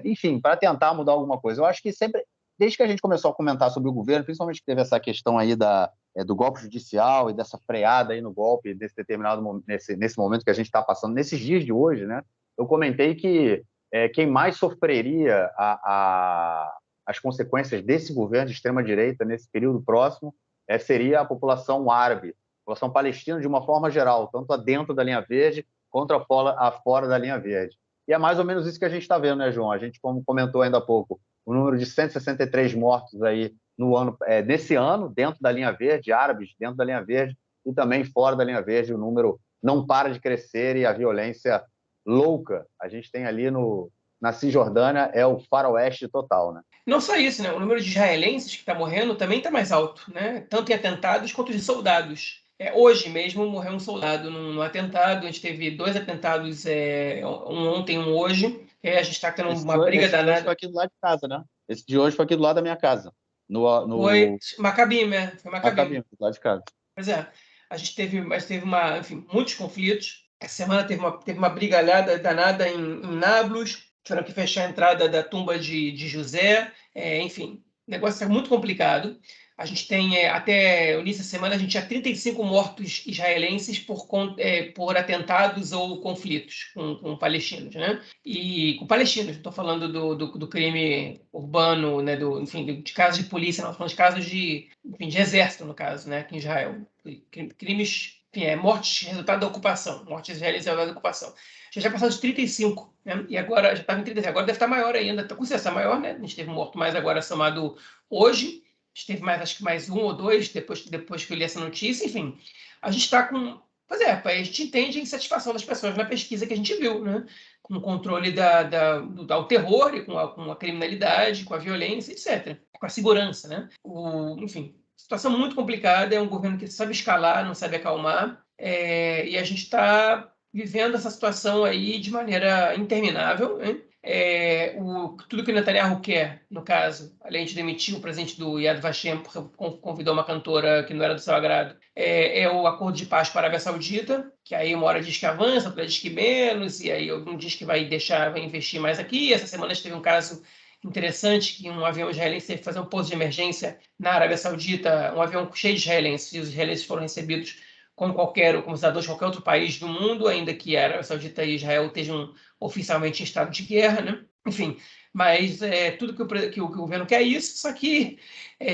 enfim, para tentar mudar alguma coisa. Eu acho que sempre, desde que a gente começou a comentar sobre o governo, principalmente que teve essa questão aí do golpe judicial e dessa freada aí no golpe nesse momento que a gente está passando, nesses dias de hoje, né, eu comentei que quem mais sofreria as consequências desse governo de extrema-direita nesse período próximo seria a população árabe, a população palestina de uma forma geral, tanto dentro da linha verde quanto fora da linha verde. E é mais ou menos isso que a gente está vendo, né, João? A gente, como comentou ainda há pouco, o número de 163 mortos aí nesse ano, dentro da linha verde, árabes dentro da linha verde, e também fora da linha verde, o número não para de crescer e a violência louca. A gente tem ali na Cisjordânia o faroeste total, né? Não só isso, né? O número de israelenses que está morrendo também está mais alto, né? Tanto em atentados quanto de soldados. Hoje mesmo morreu um soldado num atentado. A gente teve 2 atentados, um ontem e um hoje. A gente está tendo uma briga danada. Esse foi aqui do lado de casa, né? Esse de hoje foi aqui do lado da minha casa. Foi Macabim, né? Foi Macabim, do lado de casa. Pois é. A gente teve enfim, muitos conflitos. Essa semana teve uma brigalhada danada em Nablus. Tiveram que fechar a entrada da tumba de José. Enfim, o negócio é muito complicado. A gente tem, até o início da semana, a gente tinha 35 mortos israelenses por atentados ou conflitos com palestinos, né? E com palestinos, não estou falando do crime urbano, né? Enfim, de casos de polícia, não, estou falando de casos de exército, no caso, né? Aqui em Israel. Crimes, enfim, mortes resultado da ocupação, mortes israelenses resultado da ocupação. Já passou de 35, né? E agora já estava em 35, agora deve estar maior ainda, está com certeza maior, né? A gente teve um morto mais agora somado hoje, a gente teve acho que mais um ou dois depois que eu li essa notícia, enfim. A gente está com Pois é, a gente entende a insatisfação das pessoas na pesquisa que a gente viu, né? Com o controle ao terror, e com a criminalidade, com a violência, etc. Com a segurança, né? Enfim, situação muito complicada, é um governo que sabe escalar, não sabe acalmar, e a gente está vivendo essa situação aí de maneira interminável, né? Tudo que o Netanyahu quer, no caso, além de demitir o presidente do Yad Vashem, porque convidou uma cantora que não era do seu agrado, é o acordo de paz com a Arábia Saudita, que aí uma hora diz que avança, outra diz que menos, e aí algum diz que vai investir mais aqui. Essa semana a gente teve um caso interessante que um avião israelense teve que fazer um pouso de emergência na Arábia Saudita, um avião cheio de israelenses, e os israelenses foram recebidos como cidadãos de qualquer outro país do mundo, ainda que a Arábia Saudita e Israel estejam oficialmente em estado de guerra, né? Enfim, mas tudo que o governo quer é isso, só que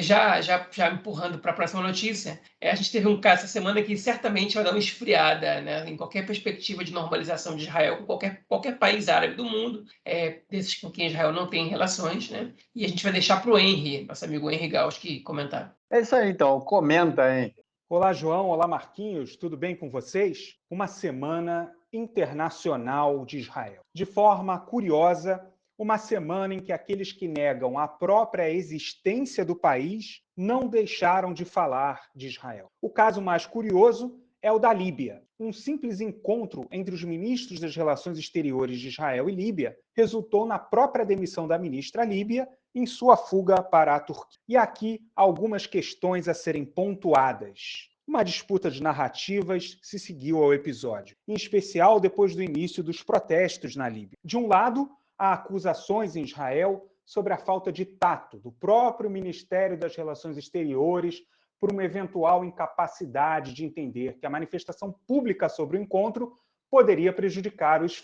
já empurrando para a próxima notícia, a gente teve um caso essa semana que certamente vai dar uma esfriada, né, em qualquer perspectiva de normalização de Israel com qualquer país árabe do mundo, desses com quem Israel não tem relações, né? E a gente vai deixar para o Henry, nosso amigo Henry Gauss, comentar. É isso aí, então. Comenta, hein? Olá, João. Olá, Marquinhos. Tudo bem com vocês? Uma semana internacional de Israel. De forma curiosa, uma semana em que aqueles que negam a própria existência do país não deixaram de falar de Israel. O caso mais curioso é o da Líbia. Um simples encontro entre os ministros das Relações Exteriores de Israel e Líbia resultou na própria demissão da ministra líbia em sua fuga para a Turquia. E aqui algumas questões a serem pontuadas. Uma disputa de narrativas se seguiu ao episódio, em especial depois do início dos protestos na Líbia. De um lado, há acusações em Israel sobre a falta de tato do próprio Ministério das Relações Exteriores por uma eventual incapacidade de entender que a manifestação pública sobre o encontro poderia prejudicar os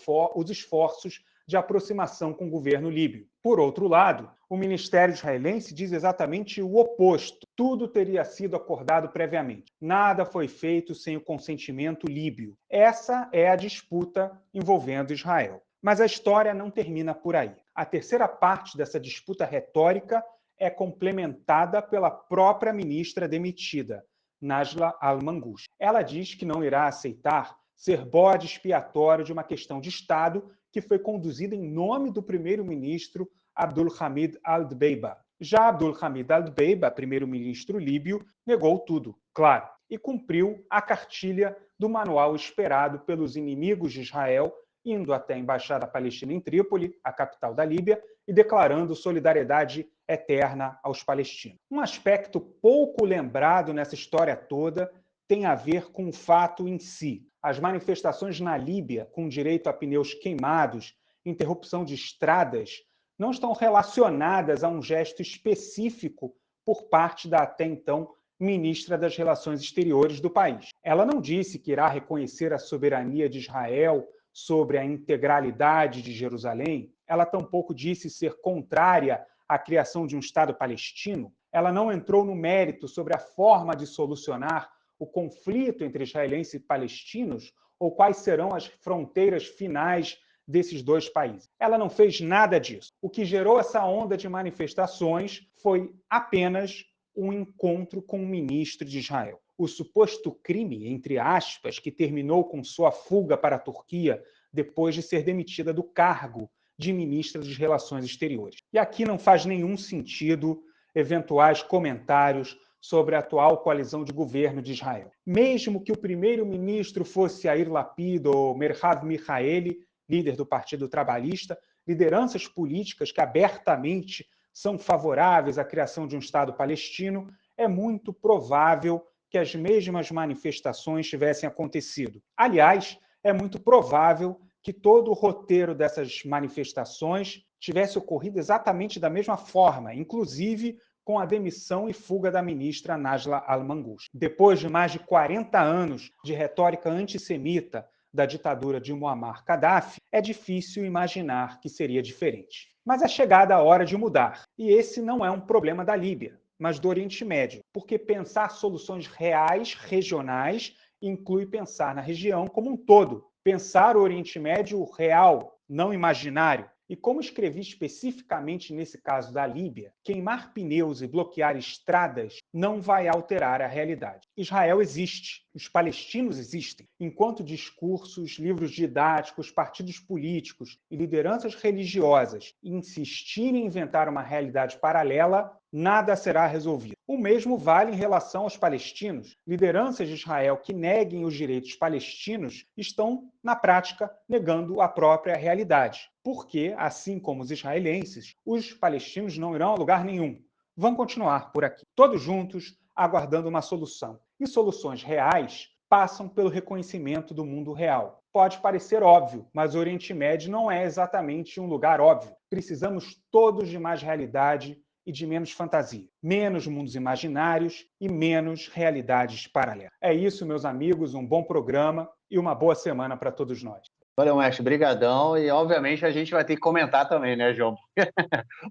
esforços de aproximação com o governo líbio. Por outro lado, o Ministério israelense diz exatamente o oposto. Tudo teria sido acordado previamente. Nada foi feito sem o consentimento líbio. Essa é a disputa envolvendo Israel. Mas a história não termina por aí. A terceira parte dessa disputa retórica é complementada pela própria ministra demitida, Najla Al-Mangush. Ela diz que não irá aceitar ser bode expiatório de uma questão de Estado que foi conduzida em nome do primeiro-ministro Abdul Hamid Al-Dbeiba. Já Abdul Hamid Al-Dbeiba, primeiro-ministro líbio, negou tudo, claro, e cumpriu a cartilha do manual esperado pelos inimigos de Israel, indo até a Embaixada Palestina em Trípoli, a capital da Líbia, e declarando solidariedade eterna aos palestinos. Um aspecto pouco lembrado nessa história toda tem a ver com o fato em si. As manifestações na Líbia, com direito a pneus queimados, interrupção de estradas, não estão relacionadas a um gesto específico por parte da até então ministra das Relações Exteriores do país. Ela não disse que irá reconhecer a soberania de Israel sobre a integralidade de Jerusalém. Ela tampouco disse ser contrária à criação de um Estado palestino. Ela não entrou no mérito sobre a forma de solucionar o conflito entre israelenses e palestinos ou quais serão as fronteiras finais desses dois países. Ela não fez nada disso. O que gerou essa onda de manifestações foi apenas um encontro com o ministro de Israel. O suposto crime, entre aspas, que terminou com sua fuga para a Turquia depois de ser demitida do cargo de ministra das Relações Exteriores. E aqui não faz nenhum sentido eventuais comentários sobre a atual coalizão de governo de Israel. Mesmo que o primeiro-ministro fosse Yair Lapid ou Merhav Michaeli, líder do Partido Trabalhista, lideranças políticas que abertamente são favoráveis à criação de um Estado palestino, é muito provável que as mesmas manifestações tivessem acontecido. Aliás, é muito provável que todo o roteiro dessas manifestações tivesse ocorrido exatamente da mesma forma, inclusive com a demissão e fuga da ministra Najla Al-Mangush. Depois de mais de 40 anos de retórica antissemita da ditadura de Muammar Gaddafi, é difícil imaginar que seria diferente. Mas é chegada a hora de mudar. E esse não é um problema da Líbia, mas do Oriente Médio, porque pensar soluções reais, regionais, inclui pensar na região como um todo. Pensar o Oriente Médio real, não imaginário. E como escrevi especificamente nesse caso da Líbia, queimar pneus e bloquear estradas não vai alterar a realidade. Israel existe, os palestinos existem, enquanto discursos, livros didáticos, partidos políticos e lideranças religiosas insistirem em inventar uma realidade paralela, nada será resolvido. O mesmo vale em relação aos palestinos. Lideranças de Israel que neguem os direitos palestinos estão, na prática, negando a própria realidade. Porque, assim como os israelenses, os palestinos não irão a lugar nenhum. Vão continuar por aqui, todos juntos, aguardando uma solução. E soluções reais passam pelo reconhecimento do mundo real. Pode parecer óbvio, mas o Oriente Médio não é exatamente um lugar óbvio. Precisamos todos de mais realidade e de menos fantasia, menos mundos imaginários e menos realidades paralelas. É isso, meus amigos, um bom programa e uma boa semana para todos nós. Valeu, mestre, brigadão. E, obviamente, a gente vai ter que comentar também, né, João?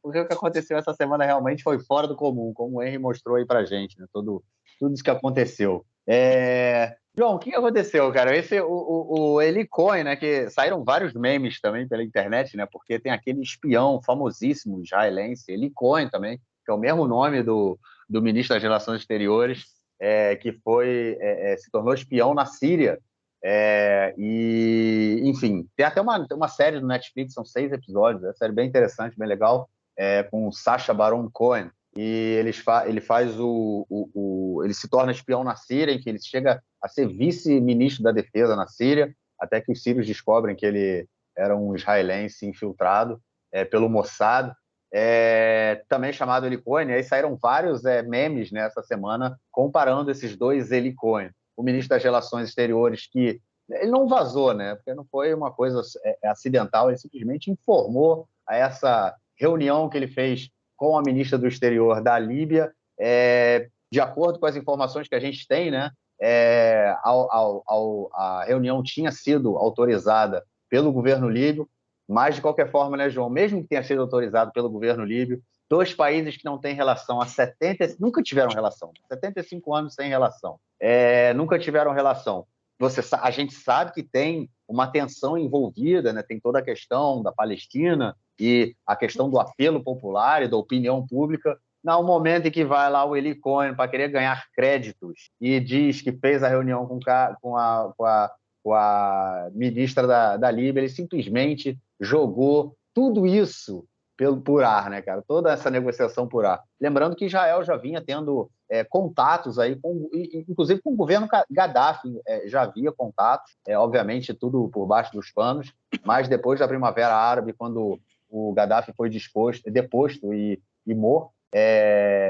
Porque o que aconteceu essa semana realmente foi fora do comum, como o Henry mostrou aí pra gente, né? Tudo isso que aconteceu. João, o que aconteceu, cara? O Eli Cohen, né? Que saíram vários memes também pela internet, né? Porque tem aquele espião famosíssimo israelense, Eli Cohen também, que é o mesmo nome do ministro das Relações Exteriores, que se tornou espião na Síria. Enfim, tem até uma série do Netflix, são 6 episódios, é uma série bem interessante, bem legal, com o Sacha Baron Cohen, e ele se torna espião na Síria, em que ele chega a ser vice-ministro da defesa na Síria, até que os sírios descobrem que ele era um israelense infiltrado pelo Mossad, também chamado Eli Cohen. Aí saíram vários memes nessa semana comparando esses dois Eli Cohen. O ministro das Relações Exteriores, que ele não vazou, né? Porque não foi uma coisa acidental, ele simplesmente informou a essa reunião que ele fez com a ministra do Exterior da Líbia, de acordo com as informações que a gente tem, né? A reunião tinha sido autorizada pelo governo líbio, mas, de qualquer forma, né, João, mesmo que tenha sido autorizado pelo governo líbio, 2 países que não têm relação nunca tiveram relação, 75 anos sem relação, nunca tiveram relação. A gente sabe que tem uma tensão envolvida, né? Tem toda a questão da Palestina e a questão do apelo popular e da opinião pública. No momento em que vai lá o Eli Cohen para querer ganhar créditos e diz que fez a reunião com a ministra da Líbia, ele simplesmente jogou tudo isso por ar, né, cara? Toda essa negociação por ar. Lembrando que Israel já vinha tendo contatos aí, inclusive com o governo Gaddafi, já havia contatos, obviamente tudo por baixo dos panos, mas depois da Primavera Árabe, quando o Gaddafi foi deposto e morto,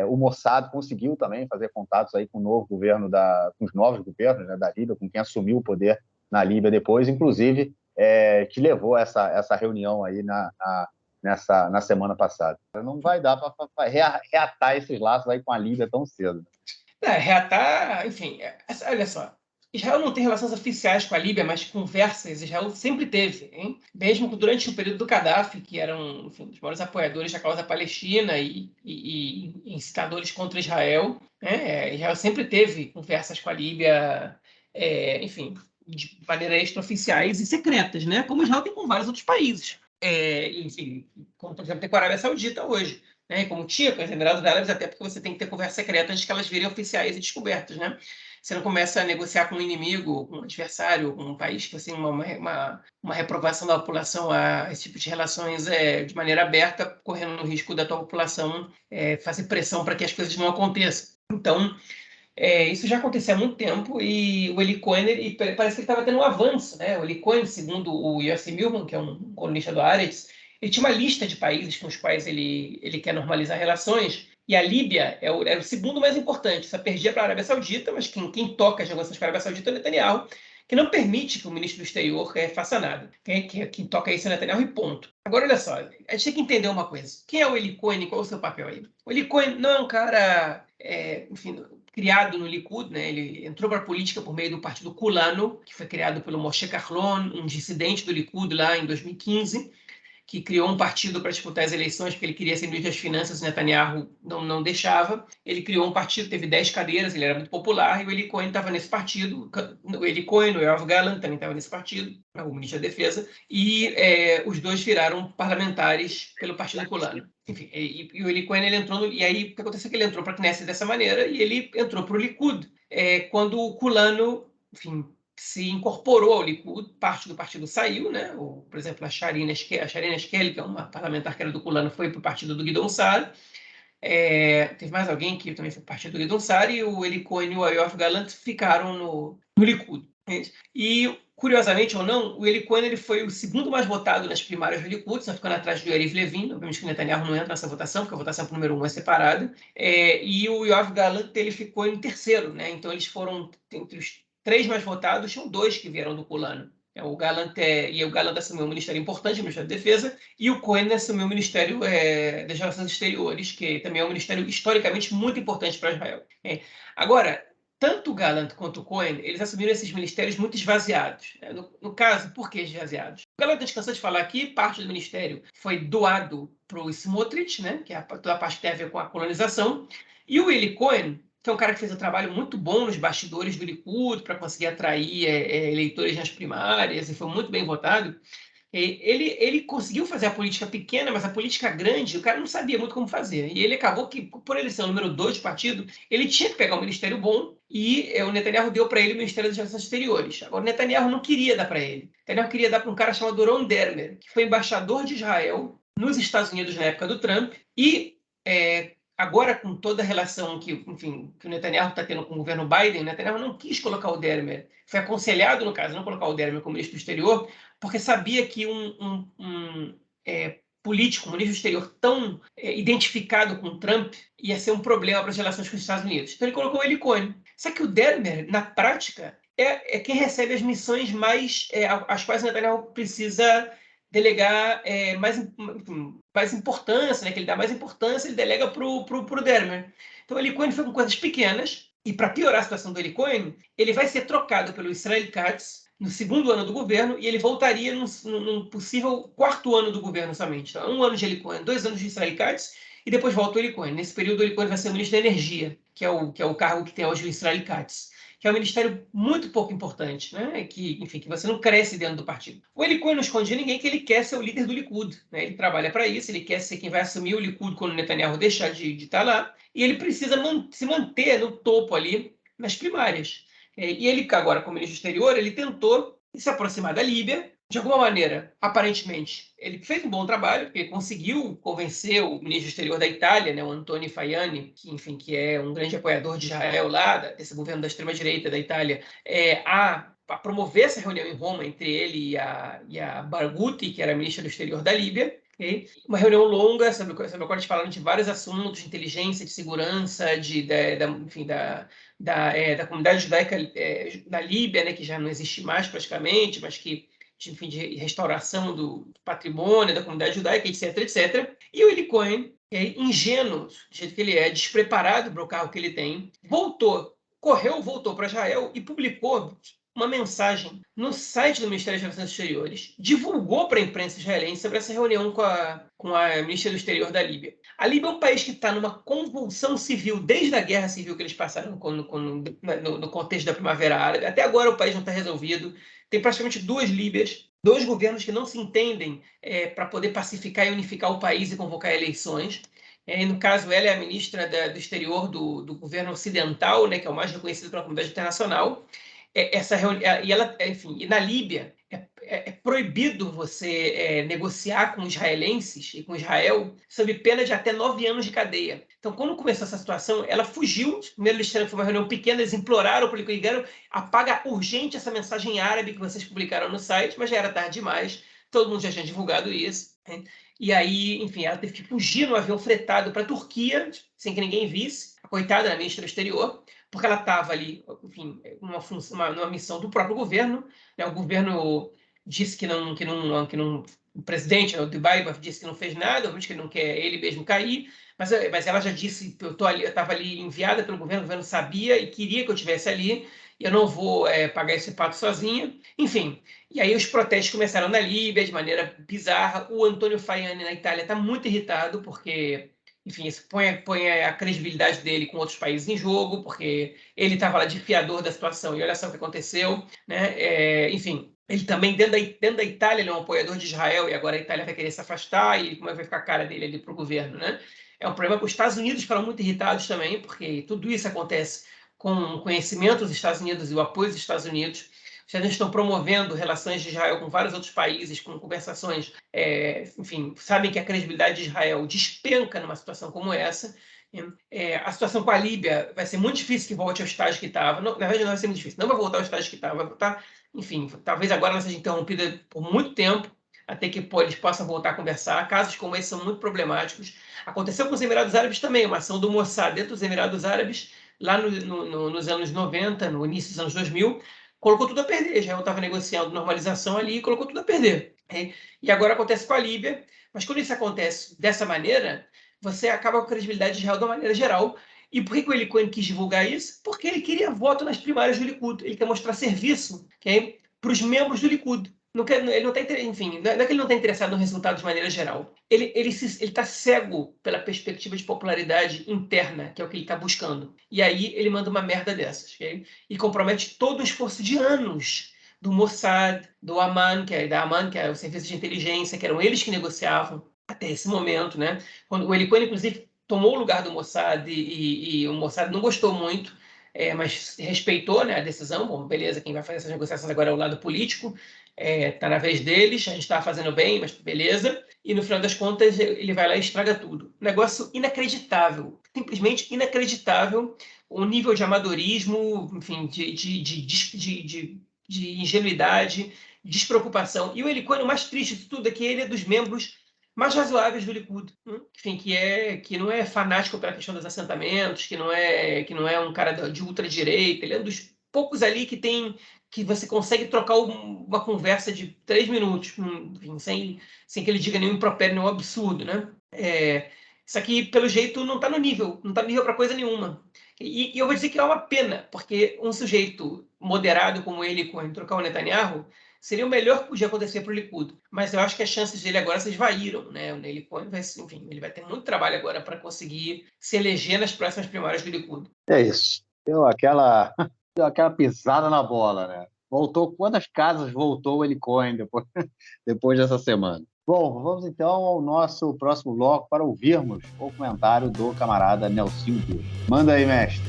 o Mossad conseguiu também fazer contatos aí com o novo governo, com os novos governos, né, da Líbia, com quem assumiu o poder na Líbia depois, inclusive, que levou essa reunião aí na semana passada. Não vai dar para reatar esses laços aí com a Líbia tão cedo. Reatar, enfim, olha só. Israel não tem relações oficiais com a Líbia, mas conversas Israel sempre teve, hein? Mesmo durante o período do Gaddafi, que eram, enfim, os maiores apoiadores da causa palestina e incitadores contra Israel, né? Israel sempre teve conversas com a Líbia, enfim, de maneira extraoficiais e secretas, né? Como Israel tem com vários outros países. Enfim, como, por exemplo, tem com a Arábia Saudita hoje, né? Como tinha com os Emirados Árabes, até porque você tem que ter conversa secreta antes que elas virem oficiais e descobertas, né? Você não começa a negociar com um inimigo, com um adversário, com um país que tem uma reprovação da população a esse tipo de relações de maneira aberta, correndo o risco da tua população fazer pressão para que as coisas não aconteçam. Então, isso já acontecia há muito tempo e o Eli Cohen parece que ele estava tendo um avanço, né? O Eli Cohen, segundo o Yossi Milman, que é um colunista do Haaretz, ele tinha uma lista de países com os quais ele quer normalizar relações, e a Líbia era o segundo mais importante. Só perdia para a Arábia Saudita, mas quem toca as negociações com a Arábia Saudita é o Netanyahu, que não permite que o ministro do exterior faça nada. Quem toca isso é o Netanyahu e ponto. Agora, olha só, a gente tem que entender uma coisa. Quem é o Eli Cohen e qual é o seu papel aí? O Eli Cohen não é um cara, enfim, criado no Likud, né? Ele entrou para a política por meio do partido Kulanu, que foi criado pelo Moshe Kahlon, um dissidente do Likud lá em 2015. que criou um partido para disputar as eleições, porque ele queria ser ministro das Finanças, o Netanyahu não deixava. Ele criou um partido, teve 10 cadeiras, ele era muito popular, e o Eli Cohen estava nesse partido. O Eli Cohen, o Yoav Gallant também estava nesse partido, o ministro da Defesa, e os dois viraram parlamentares pelo Partido Kulano. Enfim, e o Eli Cohen, ele entrou, e aí o que aconteceu é que ele entrou para a Knesset dessa maneira, e ele entrou para o Likud, quando o Kulano, enfim, se incorporou ao Likud, parte do partido saiu, né? Por exemplo, a Sharina Shkel, que é uma parlamentar que era do Kulano, foi para o partido do Gideon Sa'ar. Teve mais alguém que também foi para o partido do Gideon Sa'ar, e o Eli Cohen e o Yoav Gallant ficaram no Likud. E, curiosamente ou não, o Eli Cohen ele foi o segundo mais votado nas primárias do Likud, só ficando atrás do Yariv Levin. Obviamente que o Netanyahu não entra nessa votação, porque a votação para o número 1 é separada. E o Yoav Gallant ele ficou em terceiro, né? Então eles foram entre os 3 mais votados, tinham 2 que vieram do Kulano. O Gallant assumiu um ministério importante, o Ministério da Defesa, e o Cohen assumiu o Ministério das Relações Exteriores, que também é um ministério historicamente muito importante para Israel. Agora, tanto o Gallant quanto o Cohen, eles assumiram esses ministérios muito esvaziados. No caso, por que esvaziados? O Gallant, a gente cansou de falar aqui, parte do ministério foi doado para o Smotrich, né, que é toda a parte que tem a ver com a colonização, e o Eli Cohen, que é um cara que fez um trabalho muito bom nos bastidores do Likud para conseguir atrair eleitores nas primárias, e foi muito bem votado. Ele conseguiu fazer a política pequena, mas a política grande, o cara não sabia muito como fazer. E ele acabou que, por ele ser o número 2 do partido, ele tinha que pegar um ministério bom, e o Netanyahu deu para ele o Ministério das Relações Exteriores. Agora, o Netanyahu não queria dar para ele. O Netanyahu queria dar para um cara chamado Ron Dermer, que foi embaixador de Israel nos Estados Unidos na época do Trump, e agora, com toda a relação que o Netanyahu está tendo com o governo Biden, o Netanyahu não quis colocar o Dermer. Foi aconselhado, no caso, não colocar o Dermer como ministro do exterior, porque sabia que um político, um ministro do exterior tão identificado com o Trump ia ser um problema para as relações com os Estados Unidos. Então ele colocou o Eli Cohen. Só que o Dermer, na prática, é quem recebe as missões mais às quais o Netanyahu precisa delegar mais importância, né, que ele dá mais importância, ele delega para o Dermer. Então, o Eli Cohen foi com coisas pequenas, e para piorar a situação do Eli Cohen, ele vai ser trocado pelo Israel Katz no segundo ano do governo, e ele voltaria num possível 4º ano do governo somente. Então, 1 ano de Eli Cohen, 2 anos de Israel Katz, e depois volta o Eli Cohen. Nesse período, o Eli Cohen vai ser o ministro da Energia, que é o cargo que tem hoje o Israel Katz, que é um ministério muito pouco importante, né? Que você não cresce dentro do partido. O Eli Cohen não esconde ninguém que ele quer ser o líder do Likud, né? Ele trabalha para isso, ele quer ser quem vai assumir o Likud quando o Netanyahu deixar de estar lá, e ele precisa se manter no topo ali nas primárias. E ele, agora, como ministro exterior, ele tentou se aproximar da Líbia. De alguma maneira, aparentemente, ele fez um bom trabalho, porque ele conseguiu convencer o ministro exterior da Itália, né, o Antonio Tajani, que é um grande apoiador de Israel lá, desse governo da extrema-direita da Itália, a promover essa reunião em Roma entre ele e a Barghouti, que era a ministra do exterior da Líbia. Okay? Uma reunião longa, sobre a qual eles falaram de vários assuntos, de inteligência, de segurança, da comunidade judaica da Líbia, né, que já não existe mais praticamente, mas que de restauração do patrimônio da comunidade judaica, etc, etc. E o Eli Cohen, ingênuo, do jeito que ele é, despreparado para o cargo que ele tem, voltou para Israel e publicou uma mensagem no site do Ministério das Relações Exteriores, divulgou para a imprensa israelense sobre essa reunião com a ministra do Exterior da Líbia. A Líbia é um país que está numa convulsão civil desde a guerra civil que eles passaram no contexto da Primavera Árabe. Até agora o país não está resolvido. Tem praticamente 2 Líbias, 2 governos que não se entendem para poder pacificar e unificar o país e convocar eleições. No caso, ela é a ministra do exterior do governo ocidental, né, que é o mais reconhecido pela comunidade internacional. E na Líbia é proibido você negociar com israelenses e com Israel sob pena de até 9 anos de cadeia. Então, quando começou essa situação, ela fugiu. Primeiro, eles foi uma reunião pequena, eles imploraram para o Ligan, apaga urgente essa mensagem árabe que vocês publicaram no site, mas já era tarde demais, todo mundo já tinha divulgado isso. Né? E aí, ela teve que fugir no avião fretado para a Turquia, sem que ninguém visse, a coitada da ministra do exterior, porque ela estava ali, numa missão do próprio governo. Né? O governo disse que não o presidente, o Dbeibov, disse que não fez nada, obviamente que ele não quer ele mesmo cair, mas ela já disse que eu estava ali enviada pelo governo, o governo sabia e queria que eu estivesse ali, e eu não vou pagar esse pato sozinha. Enfim, e aí os protestos começaram na Líbia de maneira bizarra. O Antonio Tajani na Itália está muito irritado, porque, enfim, isso põe a credibilidade dele com outros países em jogo, porque ele estava lá de fiador da situação, e olha só o que aconteceu, né? Enfim, ele também, dentro da Itália, ele é um apoiador de Israel, e agora a Itália vai querer se afastar, e como é que vai ficar a cara dele ali para o governo, né? É um problema que os Estados Unidos ficaram muito irritados também, porque tudo isso acontece com o conhecimento dos Estados Unidos e o apoio dos Estados Unidos. Os Estados Unidos estão promovendo relações de Israel com vários outros países, com conversações, enfim, sabem que a credibilidade de Israel despenca numa situação como essa. A situação com a Líbia vai ser muito difícil que volte ao estágio que estava. Na verdade, não vai ser muito difícil. Não vai voltar ao estágio que estava, vai voltar, enfim, talvez agora não seja interrompida por muito tempo, até que eles possam voltar a conversar. Casos como esse são muito problemáticos. Aconteceu com os Emirados Árabes também, uma ação do Mossad dentro dos Emirados Árabes, lá nos anos 90, no início dos anos 2000, colocou tudo a perder. Israel estava negociando normalização ali e colocou tudo a perder. E agora acontece com a Líbia, mas quando isso acontece dessa maneira, você acaba com a credibilidade de Israel de uma maneira geral. E por que o Eli Cohen quis divulgar isso? Porque ele queria voto nas primárias do Likud. Ele quer mostrar serviço, para os membros do Likud. Ele não está, enfim, não é que ele não está interessado no resultado de maneira geral. Ele está cego pela perspectiva de popularidade interna, que é o que ele está buscando. E aí ele manda uma merda dessas, okay? E compromete todo o esforço de anos do Mossad, do Aman, que é o serviço de inteligência, que eram eles que negociavam até esse momento, né? Quando o Eli Cohen, inclusive, tomou o lugar do Mossad e o Mossad não gostou muito, mas respeitou, né, a decisão. Bom, beleza, quem vai fazer essas negociações agora é o lado político, está na vez deles, a gente está fazendo bem, mas beleza. E no final das contas, ele vai lá e estraga tudo. Negócio inacreditável, simplesmente inacreditável, o nível de amadorismo, enfim, de ingenuidade, despreocupação. E o Eli Cohen, o mais triste de tudo é que ele é dos membros mais razoáveis do Likud, enfim, que não é fanático pela questão dos assentamentos, que não é um cara de ultradireita, ele é um dos poucos ali que você consegue trocar uma conversa de 3 minutos, enfim, sem que ele diga nenhum impropério, nenhum absurdo, né? Isso aqui, pelo jeito, não está no nível para coisa nenhuma. E eu vou dizer que é uma pena, porque um sujeito moderado como ele, com trocar o Netanyahu, seria o melhor que podia acontecer para o Likud. Mas eu acho que as chances dele agora se esvaíram, né? O Eli Cohen ele vai ter muito trabalho agora para conseguir se eleger nas próximas primárias do Likud. É isso. Deu aquela pisada na bola, né? Voltou, quantas casas voltou o Eli Cohen depois dessa semana? Bom, vamos então ao nosso próximo bloco para ouvirmos o comentário do camarada Nelson Dias. Manda aí, mestre.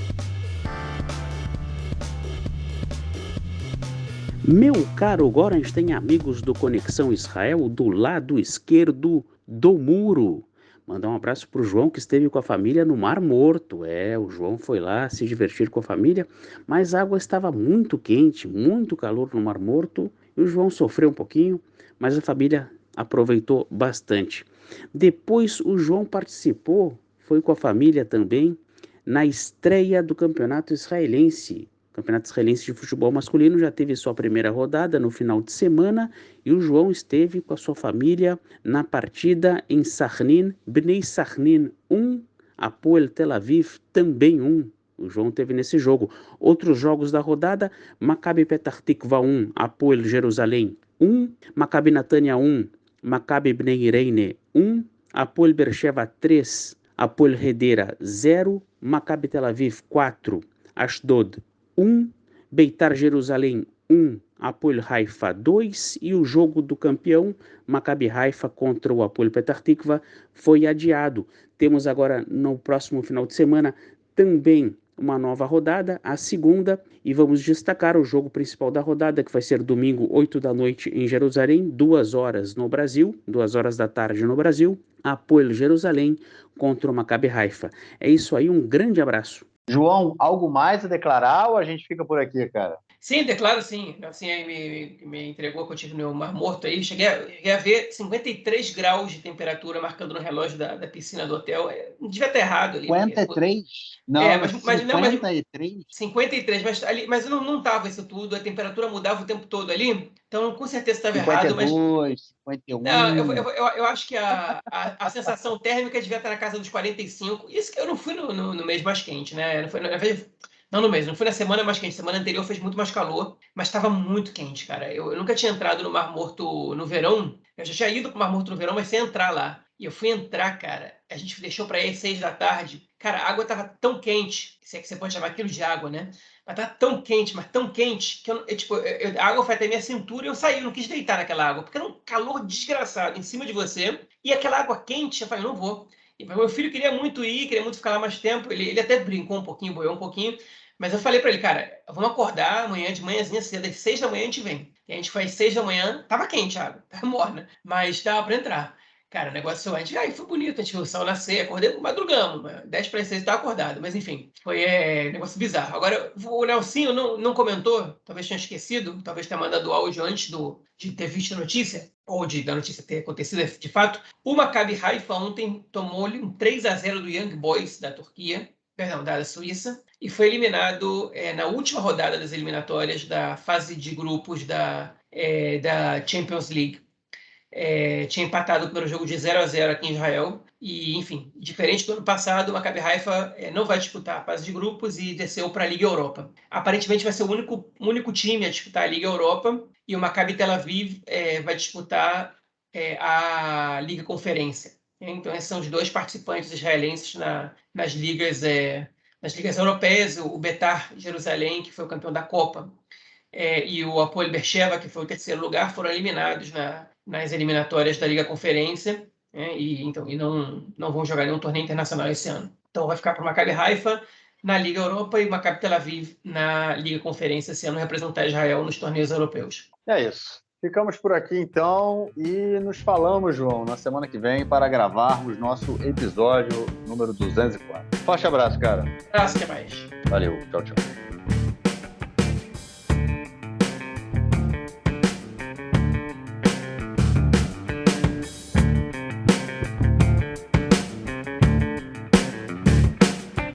Meu caro Gorenstein, amigos do Conexão Israel, do lado esquerdo do muro. Mandar um abraço para o João, que esteve com a família no Mar Morto. O João foi lá se divertir com a família, mas a água estava muito quente, muito calor no Mar Morto, e o João sofreu um pouquinho, mas a família aproveitou bastante. Depois o João participou, foi com a família também, na estreia do Campeonato Israelense. O Campeonato Israelense de Futebol Masculino já teve sua primeira rodada no final de semana e o João esteve com a sua família na partida em Sachin, Bnei Sachin 1, Hapoel Tel Aviv também 1. O João teve nesse jogo. Outros jogos da rodada, Maccabi Petach Tikva 1, Hapoel Jerusalém 1, Maccabi Natania 1, Maccabi Bnei Ireine 1, Hapoel Beersheva 3, Hapoel Hedera 0, Maccabi Tel Aviv 4, Ashdod 1, Beitar Jerusalém 1, Hapoel Haifa 2 e o jogo do campeão, Maccabi Haifa contra o Hapoel Petach Tikva, foi adiado. Temos agora no próximo final de semana também uma nova rodada, a segunda, e vamos destacar o jogo principal da rodada, que vai ser domingo, 8 da noite em Jerusalém, 2 horas no Brasil, 2 horas da tarde no Brasil, Hapoel Jerusalém contra o Maccabi Haifa. É isso aí, um grande abraço. João, algo mais a declarar ou a gente fica por aqui, cara? Sim, declaro sim. Assim, aí me entregou que eu tive no Mar Morto aí. Cheguei a ver 53 graus de temperatura marcando no relógio da piscina do hotel. Não devia estar errado ali. 53? Não, mas 53? 53, mas não estava isso tudo. A temperatura mudava o tempo todo ali. Então, com certeza estava errado, mas... 51. Não, eu acho que a sensação térmica devia estar na casa dos 45. Isso que eu não fui no mês mais quente, né? Não no mês, não fui na semana mais quente. Semana anterior fez muito mais calor, mas estava muito quente, cara. Eu nunca tinha entrado no Mar Morto no verão. Eu já tinha ido para o Mar Morto no verão, mas sem entrar lá. E eu fui entrar, cara. A gente deixou para ir às 6 da tarde. Cara, a água estava tão quente, se é que você pode chamar aquilo de água, né? Mas tava tão quente, que a água foi até minha cintura e eu saí, eu não quis deitar naquela água, porque era um calor desgraçado em cima de você, e aquela água quente, eu falei, não vou. E meu filho queria muito ir, queria muito ficar lá mais tempo, ele até brincou um pouquinho, boiou um pouquinho, mas eu falei para ele, cara, vamos acordar amanhã de manhãzinha cedo, às 6 da manhã a gente vem. E a gente foi às 6 da manhã, tava quente a água, tava morna, mas dava para entrar. Cara, o negócio, a gente, foi bonito, a gente viu o sol nascer, acordei, madrugamos, 10 para 6 estava acordado, mas enfim, foi um negócio bizarro. Agora, o Nelsinho não comentou, talvez tenha esquecido, talvez tenha mandado áudio antes de ter visto a notícia, ou da notícia ter acontecido de fato. O Maccabi Haifa ontem tomou-lhe um 3-0 do Young Boys da Turquia, perdão, da Suíça, e foi eliminado na última rodada das eliminatórias da fase de grupos da Champions League. Tinha empatado o primeiro jogo de 0-0 aqui em Israel e, enfim, diferente do ano passado, o Maccabi Haifa não vai disputar a fase de grupos e desceu para a Liga Europa. Aparentemente vai ser o único time a disputar a Liga Europa e o Maccabi Tel Aviv vai disputar a Liga Conferência. Então, esses são os dois participantes israelenses nas ligas europeias, o Betar Jerusalém, que foi o campeão da Copa, e o Hapoel Beersheva, que foi o terceiro lugar, foram eliminados nas eliminatórias da Liga Conferência, e não vão jogar nenhum torneio internacional esse ano. Então vai ficar para o Maccabi Haifa na Liga Europa e o Maccabi Tel Aviv na Liga Conferência esse ano, representar Israel nos torneios europeus. É isso. Ficamos por aqui então e nos falamos, João, na semana que vem para gravarmos nosso episódio número 204. Forte abraço, cara. Abraço, até mais. Valeu, tchau, tchau.